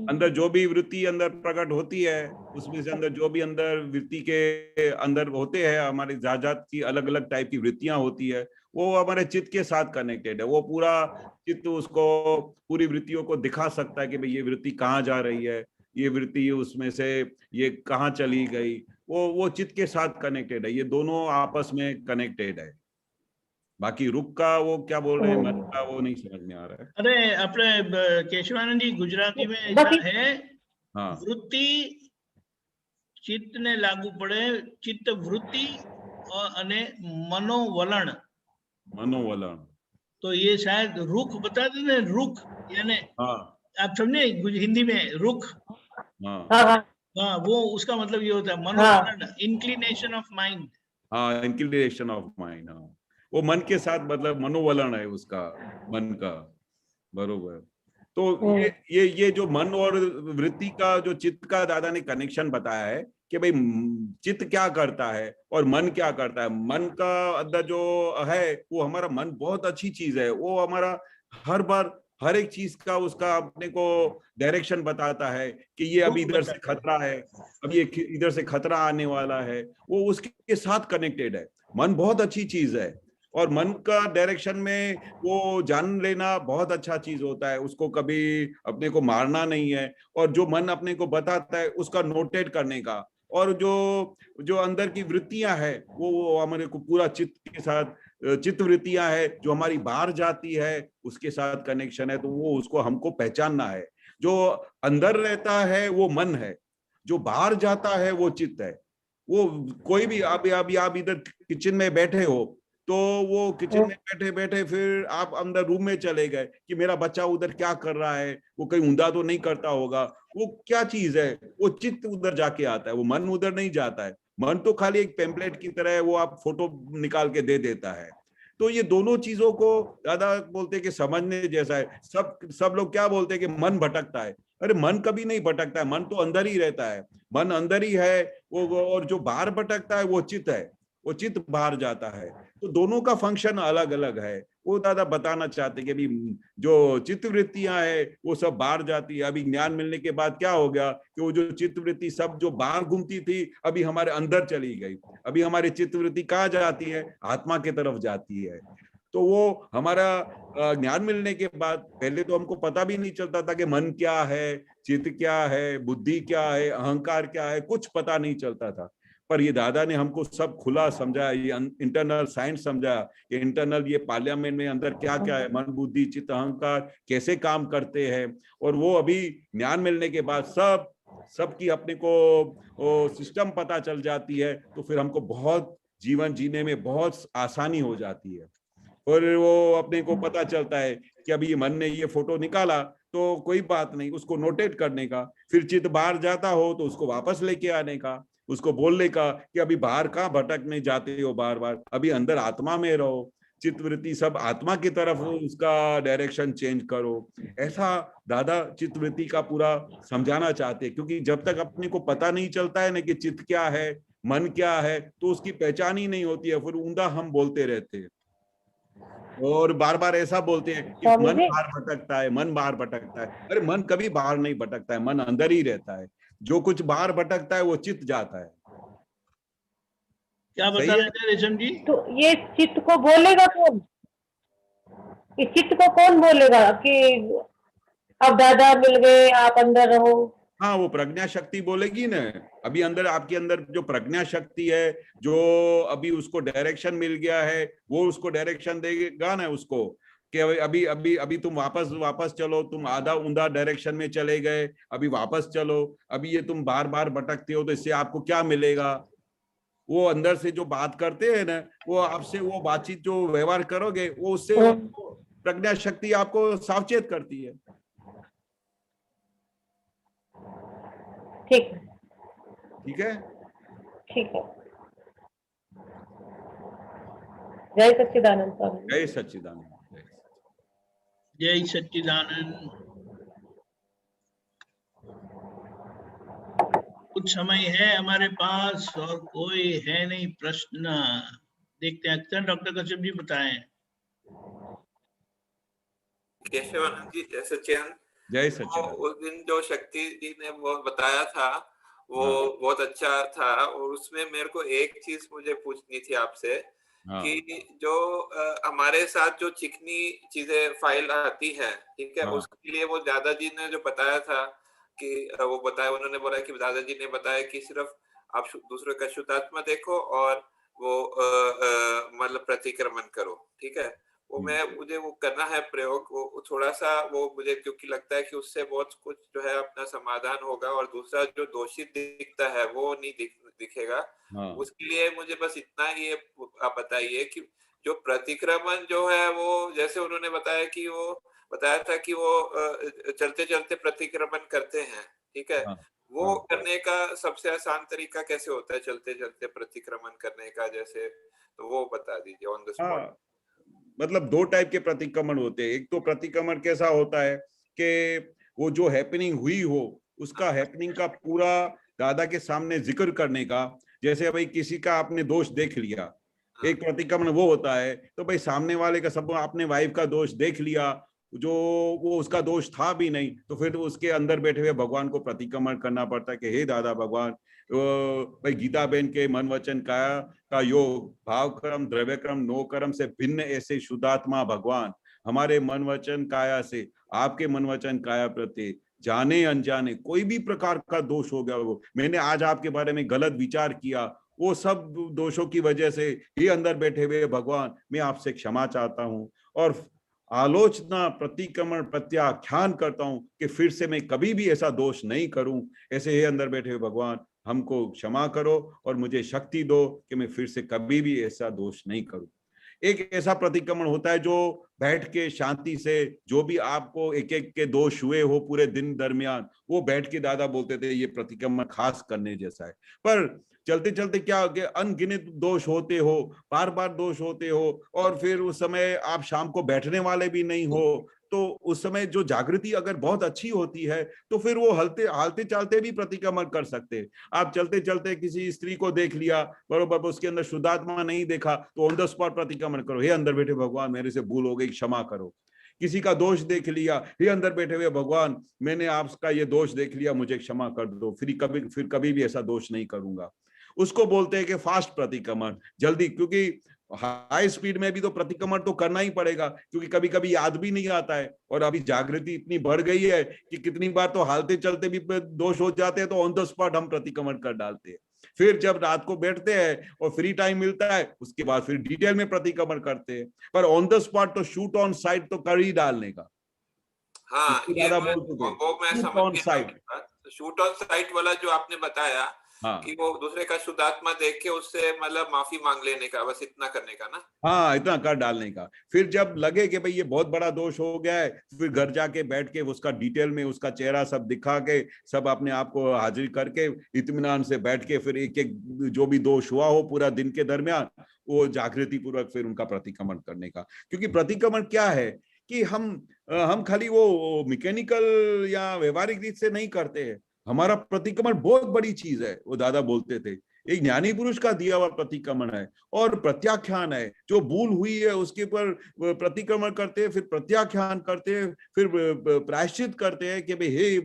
अंदर जो भी वृत्ति अंदर प्रकट होती है, उसमें से अंदर जो भी अंदर वृत्ति के अंदर होते हैं, हमारी जात की अलग अलग टाइप की वृत्तियां होती है, वो हमारे चित्त के साथ कनेक्टेड है। वो पूरा चित्त उसको पूरी वृत्तियों को दिखा सकता है कि भाई ये वृत्ति कहाँ जा रही है, ये वृत्ति उसमें से ये कहाँ चली गई। वो चित्त के साथ कनेक्टेड है, ये दोनों आपस में कनेक्टेड है। बाकी रुख का वो क्या बोल रहे हैं, मन का वो नहीं समझ में आ रहा है। अरे अपने केशवानंद जी, गुजराती में ऐसा है, हाँ, वृत्ति चित्त ने लागू पड़े, चित्त वृत्ति અને मनोवलन। मनोवलन, तो ये शायद रुख बता दें, रुख यानी, हाँ, आप समझे हिंदी में रुख? हाँ, हाँ, वो उसका मतलब ये होता है मनोवलन, इंक्लिनेशन ऑफ माइंड। हाँ, इंक्लिनेशन ऑफ माइंड। हाँ, वो मन के साथ मतलब मनोवलन है उसका, मन का, बरोबर। तो ये जो मन और वृत्ति का जो चित्त का दादा ने कनेक्शन बताया है कि भाई चित्त क्या करता है और मन क्या करता है। मन का अंदर जो है वो हमारा मन बहुत अच्छी चीज है, वो हमारा हर बार हर एक चीज का उसका अपने को डायरेक्शन बताता है कि ये अब इधर से खतरा है, अब ये इधर से खतरा आने वाला है, वो उसके साथ कनेक्टेड है। मन बहुत अच्छी चीज है और मन का डायरेक्शन में वो जान लेना बहुत अच्छा चीज होता है, उसको कभी अपने को मारना नहीं है, और जो मन अपने को बताता है उसका नोटेट करने का, और जो जो अंदर की वृत्तियां है वो हमारे को पूरा चित्त के साथ, चित्त वृत्तियां है जो हमारी बाहर जाती है उसके साथ कनेक्शन है, तो वो उसको हमको पहचानना है। जो अंदर रहता है वो मन है, जो बाहर जाता है वो चित्त है। वो कोई भी आप इधर किचन में बैठे हो, तो वो किचन में बैठे बैठे फिर आप अंदर रूम में चले गए कि मेरा बच्चा उधर क्या कर रहा है, वो कहीं ऊंधा तो नहीं करता होगा, वो क्या चीज है, वो चित्त उधर जाके आता है, वो मन उधर नहीं जाता है। मन तो खाली एक पेम्पलेट की तरह है, वो आप फोटो निकाल के दे देता है। तो ये दोनों चीजों को दादा बोलते हैं कि समझने जैसा है। सब लोग क्या बोलते हैं कि मन भटकता है, अरे मन कभी नहीं भटकता है, मन तो अंदर ही रहता है, मन अंदर ही है वो, और जो बाहर भटकता है वो चित्त है, वो चित्त बाहर जाता है। तो दोनों का फंक्शन अलग अलग है। वो दादा बताना चाहते कि अभी जो चित्त वृत्तियां है वो सब बाहर जाती है। अभी ज्ञान मिलने के बाद क्या हो गया कि वो जो चित्त वृत्ति सब जो बाहर घूमती थी अभी हमारे अंदर चली गई। अभी हमारी चित्त वृत्ति कहाँ जाती है, आत्मा की तरफ जाती है। तो वो हमारा ज्ञान मिलने के बाद पहले तो हमको पता भी नहीं चलता था कि मन क्या है, चित्त क्या है, बुद्धि क्या है, अहंकार क्या है, कुछ पता नहीं चलता था। पर ये दादा ने हमको सब खुला समझाया, ये इंटरनल साइंस समझाया कि इंटरनल ये पार्लियामेंट में अंदर क्या क्या है, मन बुद्धि चित्त अहंकार कैसे काम करते हैं। और वो अभी ज्ञान मिलने के बाद सबकी अपने को सिस्टम पता चल जाती है, तो फिर हमको बहुत जीवन जीने में बहुत आसानी हो जाती है। और वो अपने को पता चलता है कि अभी मन ने ये फोटो निकाला तो कोई बात नहीं, उसको नोटेट करने का, फिर चित्त बाहर जाता हो तो उसको वापस लेके आने का, उसको बोलने का कि अभी बाहर कहाँ भटकने जाते हो बार बार, अभी अंदर आत्मा में रहो, चित्तवृत्ति सब आत्मा की तरफ उसका डायरेक्शन चेंज करो। ऐसा दादा चित्तवृत्ति का पूरा समझाना चाहते हैं, क्योंकि जब तक अपने को पता नहीं चलता है ना कि चित्त क्या है, मन क्या है, तो उसकी पहचान ही नहीं होती है, फिर ऊंधा हम बोलते रहते हैं और बार बार ऐसा बोलते हैं कि मन बाहर भटकता है, मन बाहर भटकता है। अरे मन कभी बाहर नहीं भटकता है, मन अंदर ही रहता है। जो कुछ बाहर भटकता है वो चित्त जाता है। क्या बता रहे थे रेशम जी? तो ये चित्त को बोलेगा कौन? इस चित्त को कौन बोलेगा कि अब दादा मिल गए, आप अंदर रहो? हाँ, वो प्रज्ञा शक्ति बोलेगी ना। अभी अंदर आपके अंदर जो प्रज्ञा शक्ति है, जो अभी उसको डायरेक्शन मिल गया है, वो उसको डायरेक्शन देगा ना उसको कि अभी अभी अभी तुम वापस चलो, तुम आधा ऊंधा डायरेक्शन में चले गए, अभी वापस चलो, अभी ये तुम बार बार भटकते हो तो इससे आपको क्या मिलेगा। वो अंदर से जो बात करते हैं ना, वो आपसे वो बातचीत जो व्यवहार करोगे वो उससे प्रज्ञा शक्ति आपको सावचेत करती है। ठीक है, ठीक है। जय सच्चिदानंद स्वामी। जय सच्चिदानंद, जय सच्चिदानंद। कुछ समय है हमारे पास और कोई है नहीं प्रश्न, देखते हैं। अक्सर डॉक्टर कश्यप जी बताएं। केशवानंद जी, जय सच्चिदानंद। जय सच्चिदानंद। उस दिन जो शक्ति जी ने वो बताया था वो बहुत अच्छा था, और उसमें मेरे को एक चीज मुझे पूछनी थी आपसे कि जो हमारे साथ जो चिकनी चीजें फाइल आती है, ठीक है, उसके लिए वो दादाजी ने जो बताया था कि वो बताया, उन्होंने बोला कि दादाजी ने बताया कि सिर्फ आप दूसरे का शुद्धात्मा देखो और वो मतलब प्रतिक्रमण करो, ठीक है। वो मुझे वो करना है प्रयोग, वो थोड़ा सा वो मुझे क्योंकि लगता है कि उससे बहुत कुछ जो है अपना समाधान होगा, और दूसरा जो दोषी दिखता है वो नहीं दिखेगा। उसके लिए मुझे बस इतना ही आप बताइए कि जो प्रतिक्रमण जो है वो, जैसे उन्होंने बताया कि वो बताया था कि वो चलते चलते प्रतिक्रमण करते हैं, ठीक है। वो करने का सबसे आसान तरीका कैसे होता है, चलते चलते प्रतिक्रमण करने का, जैसे, तो वो बता दीजिए ऑन द स्पॉट। मतलब दो टाइप के प्रतिक्रमण होते हैं। एक तो प्रतिक्रमण कैसा होता है कि वो जो हैपनिंग हुई हो उसका हैपनिंग का पूरा दादा के सामने जिक्र करने का। जैसे भाई किसी का आपने दोष देख लिया, एक प्रतिक्रमण वो होता है। तो भाई सामने वाले का सब आपने वाइफ का दोष देख लिया जो वो उसका दोष था भी नहीं, तो फिर उसके अंदर बैठे हुए भगवान को प्रतिक्रमण करना पड़ता है कि हे दादा भगवान, भाई गीता बहन के मन वचन काया का योग, भाव कर्म द्रव्य कर्म नो कर्म से भिन्न ऐसे शुद्धात्मा भगवान हमारे मन वचन काया से आपके मन वचन काया प्रति जाने अनजाने कोई भी प्रकार का दोष हो गया, वो मैंने आज आपके बारे में गलत विचार किया, वो सब दोषों की वजह से ही अंदर बैठे हुए भगवान मैं आपसे क्षमा चाहता हूँ और आलोचना प्रतिक्रमण प्रत्याख्यान करता हूँ कि फिर से मैं कभी भी ऐसा दोष नहीं करूं। ऐसे ही अंदर बैठे हुए भगवान हमको क्षमा करो और मुझे शक्ति दो कि मैं फिर से कभी भी ऐसा दोष नहीं करूं। एक ऐसा प्रतिक्रमण होता है जो बैठ के शांति से जो भी आपको एक एक के दोष हुए हो पूरे दिन दरमियान, वो बैठ के दादा बोलते थे ये प्रतिक्रमण खास करने जैसा है। पर चलते चलते क्या हो गया, अनगिनत दोष होते हो, बार बार दोष होते हो, और फिर उस समय आप शाम को बैठने वाले भी नहीं हो, तो उस समय जो जागृति अगर बहुत अच्छी होती है तो फिर वो हालते चालते भी प्रतिक्रमण कर सकते हैं। आप चलते चलते किसी स्त्री को देख लिया, बरोबर उसके अंदर शुद्धात्मा नहीं देखा, तो ऑन द स्पॉट प्रतिक्रमण करो, हे अंदर बैठे भगवान मेरे से भूल हो गई क्षमा करो। किसी का दोष देख लिया, हे अंदर बैठे हुए भगवान मैंने आपका ये दोष देख लिया, मुझे क्षमा कर दो, फिर कभी भी ऐसा दोष नहीं करूंगा। उसको बोलते हैं कि फास्ट प्रतिक्रमण, जल्दी, क्योंकि हाई स्पीड में भी तो प्रतिक्रमण तो करना ही पड़ेगा, क्योंकि कभी कभी याद भी नहीं आता है। और अभी जागृति इतनी बढ़ गई है कि कितनी बार तो हालते चलते भी दोष हो जाते हैं, तो ऑन द स्पॉट हम प्रतिक्रमण कर डालते हैं। फिर जब रात को बैठते हैं और फ्री टाइम मिलता है, उसके बाद फिर डिटेल में प्रतिक्रमण करते हैं। पर ऑन द स्पॉट तो शूट ऑन साइट तो कर ही डालने का। हाँ, ये मैं समझ गया। शूट ऑन साइट वाला जो आपने बताया, हाँ, कि वो दूसरे का शुद्धात्मा देख के उससे मतलब माफी मांग लेने का, बस इतना करने का ना। हाँ, इतना कर डालने का। फिर जब लगे कि भाई ये बहुत बड़ा दोष हो गया है, फिर घर जाके बैठ के उसका डिटेल में उसका चेहरा सब दिखा के, सब अपने आप को हाजिर करके इत्मीनान से बैठ के फिर एक एक जो भी दोष हुआ हो पूरा दिन के दरमियान, वो जागृति पूर्वक फिर उनका प्रतिक्रमण करने का। क्योंकि प्रतिक्रमण क्या है कि हम खाली वो मैकेनिकल या व्यवहारिक रीत से नहीं करते हैं। हमारा प्रतिक्रमण बहुत बड़ी चीज है, वो दादा बोलते थे, एक ज्ञानी पुरुष का दिया हुआ प्रतिक्रमण है और प्रत्याख्यान है। जो भूल हुई है उसके ऊपर प्रतिक्रमण करते हैं, फिर प्रत्याख्यान करते हैं, फिर प्रायश्चित करते हैं कि भाई हे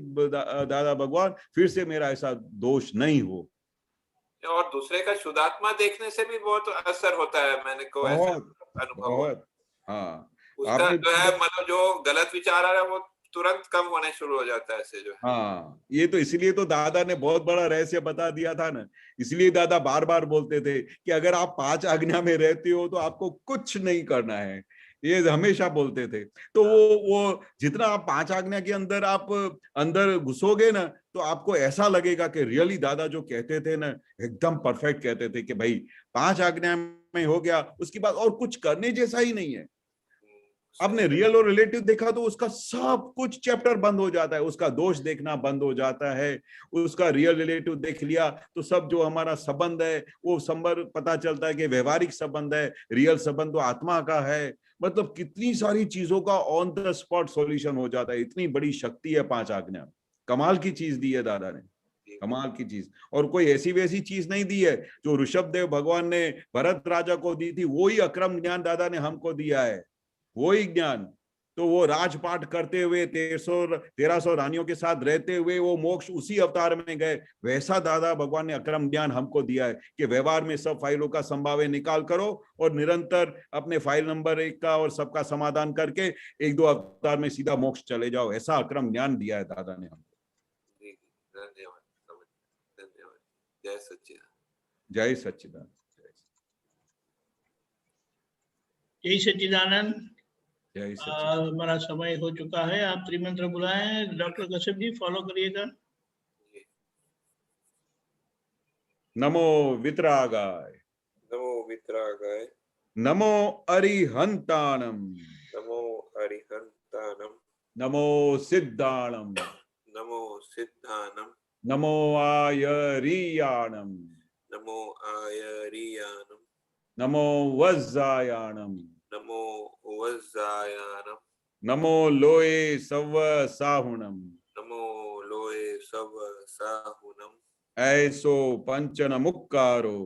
दादा भगवान फिर से मेरा ऐसा दोष नहीं हो। और दूसरे का शुद्धात्मा देखने से भी बहुत असर होता है, मैंने को ऐसा अनुभव हुआ। हाँ, उसका जो है मतलब जो गलत विचार आ रहा है वो तुरंत कम होने शुरू हो जाता है ऐसे जो है। हाँ, ये तो इसलिए तो दादा ने बहुत बड़ा रहस्य बता दिया था ना। इसलिए दादा बार बार बोलते थे कि अगर आप 5 आज्ञा में रहते हो तो आपको कुछ नहीं करना है, ये हमेशा बोलते थे। तो वो जितना आप 5 आज्ञा के अंदर आप अंदर घुसोगे ना, तो आपको ऐसा लगेगा कि रियली दादा जो कहते थे ना एकदम परफेक्ट कहते थे कि भाई 5 आज्ञा में हो गया, उसके बाद और कुछ करने जैसा ही नहीं है। आपने रियल और रिलेटिव देखा तो उसका सब कुछ चैप्टर बंद हो जाता है, उसका दोष देखना बंद हो जाता है। उसका रियल रिलेटिव देख लिया तो सब जो हमारा संबंध है वो संबंध पता चलता है कि व्यवहारिक संबंध है, रियल संबंध तो आत्मा का है। मतलब कितनी सारी चीजों का ऑन द स्पॉट सॉल्यूशन हो जाता है। इतनी बड़ी शक्ति है 5 आज्ञा, कमाल की चीज दी है दादा ने, कमाल की चीज। और कोई ऐसी वैसी चीज नहीं दी है जो ऋषभदेव भगवान ने भरत राजा को दी थी, वही अक्रम ज्ञान दादा ने हमको दिया है, वही ज्ञान। तो वो राजपाट करते हुए 1300 रानियों के साथ रहते हुए वो मोक्ष उसी अवतार में गए, वैसा दादा भगवान ने अक्रम ज्ञान हमको दिया है कि व्यवहार में सब फाइलों का संभाव्य निकाल करो और निरंतर अपने फाइल नंबर 1 का और सबका समाधान करके 1-2 अवतार में सीधा मोक्ष चले जाओ। ऐसा अक्रम ज्ञान दिया है दादा ने हमको। धन्यवाद। जय सच्चिदानंद। जय सच्चिदानंद। जय सच्चिदानंद। हमारा समय हो चुका है, आप त्रिमंत्र बुलाएं। डॉक्टर कश्यप जी फॉलो करिएगा। नमो वितरागाय, नमो वितरागाय, नमो अरिहंताणम, नमो अरिहंताणम, नमो सिद्धाणम, नमो सिद्धाणम, नमो आयरियाणम, नमो आयरियाणम, नमो वज्जायाणम, नमो वज्जायाणम, नमो लोए सव साहुणम, नमो लोए सव साहुणम, ऐसो पंचन मुक्कारो,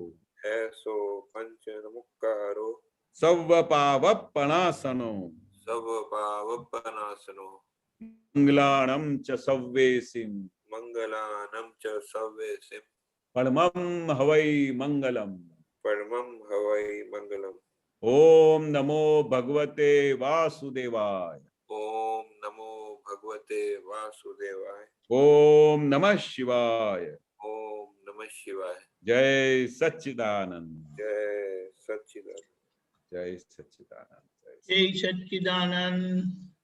ऐसो पंचन मुक्कारो, सव पावपणासनो, सर्वपावपनाशनो मंगलाणं च सव्वेसिं मंगलानं च सव्येसिं परमं हवै मंगलम्। परमं हवै मंगलम्। ओम नमो भगवते वासुदेवाय। ओम नमो भगवते वासुदेवाय। ओम नमः शिवाय। ओम नमः शिवाय। जय सच्चिदानंद। जय सच्चिदानंद। जय सच्चिदानंद। जय सच्चिदानंद।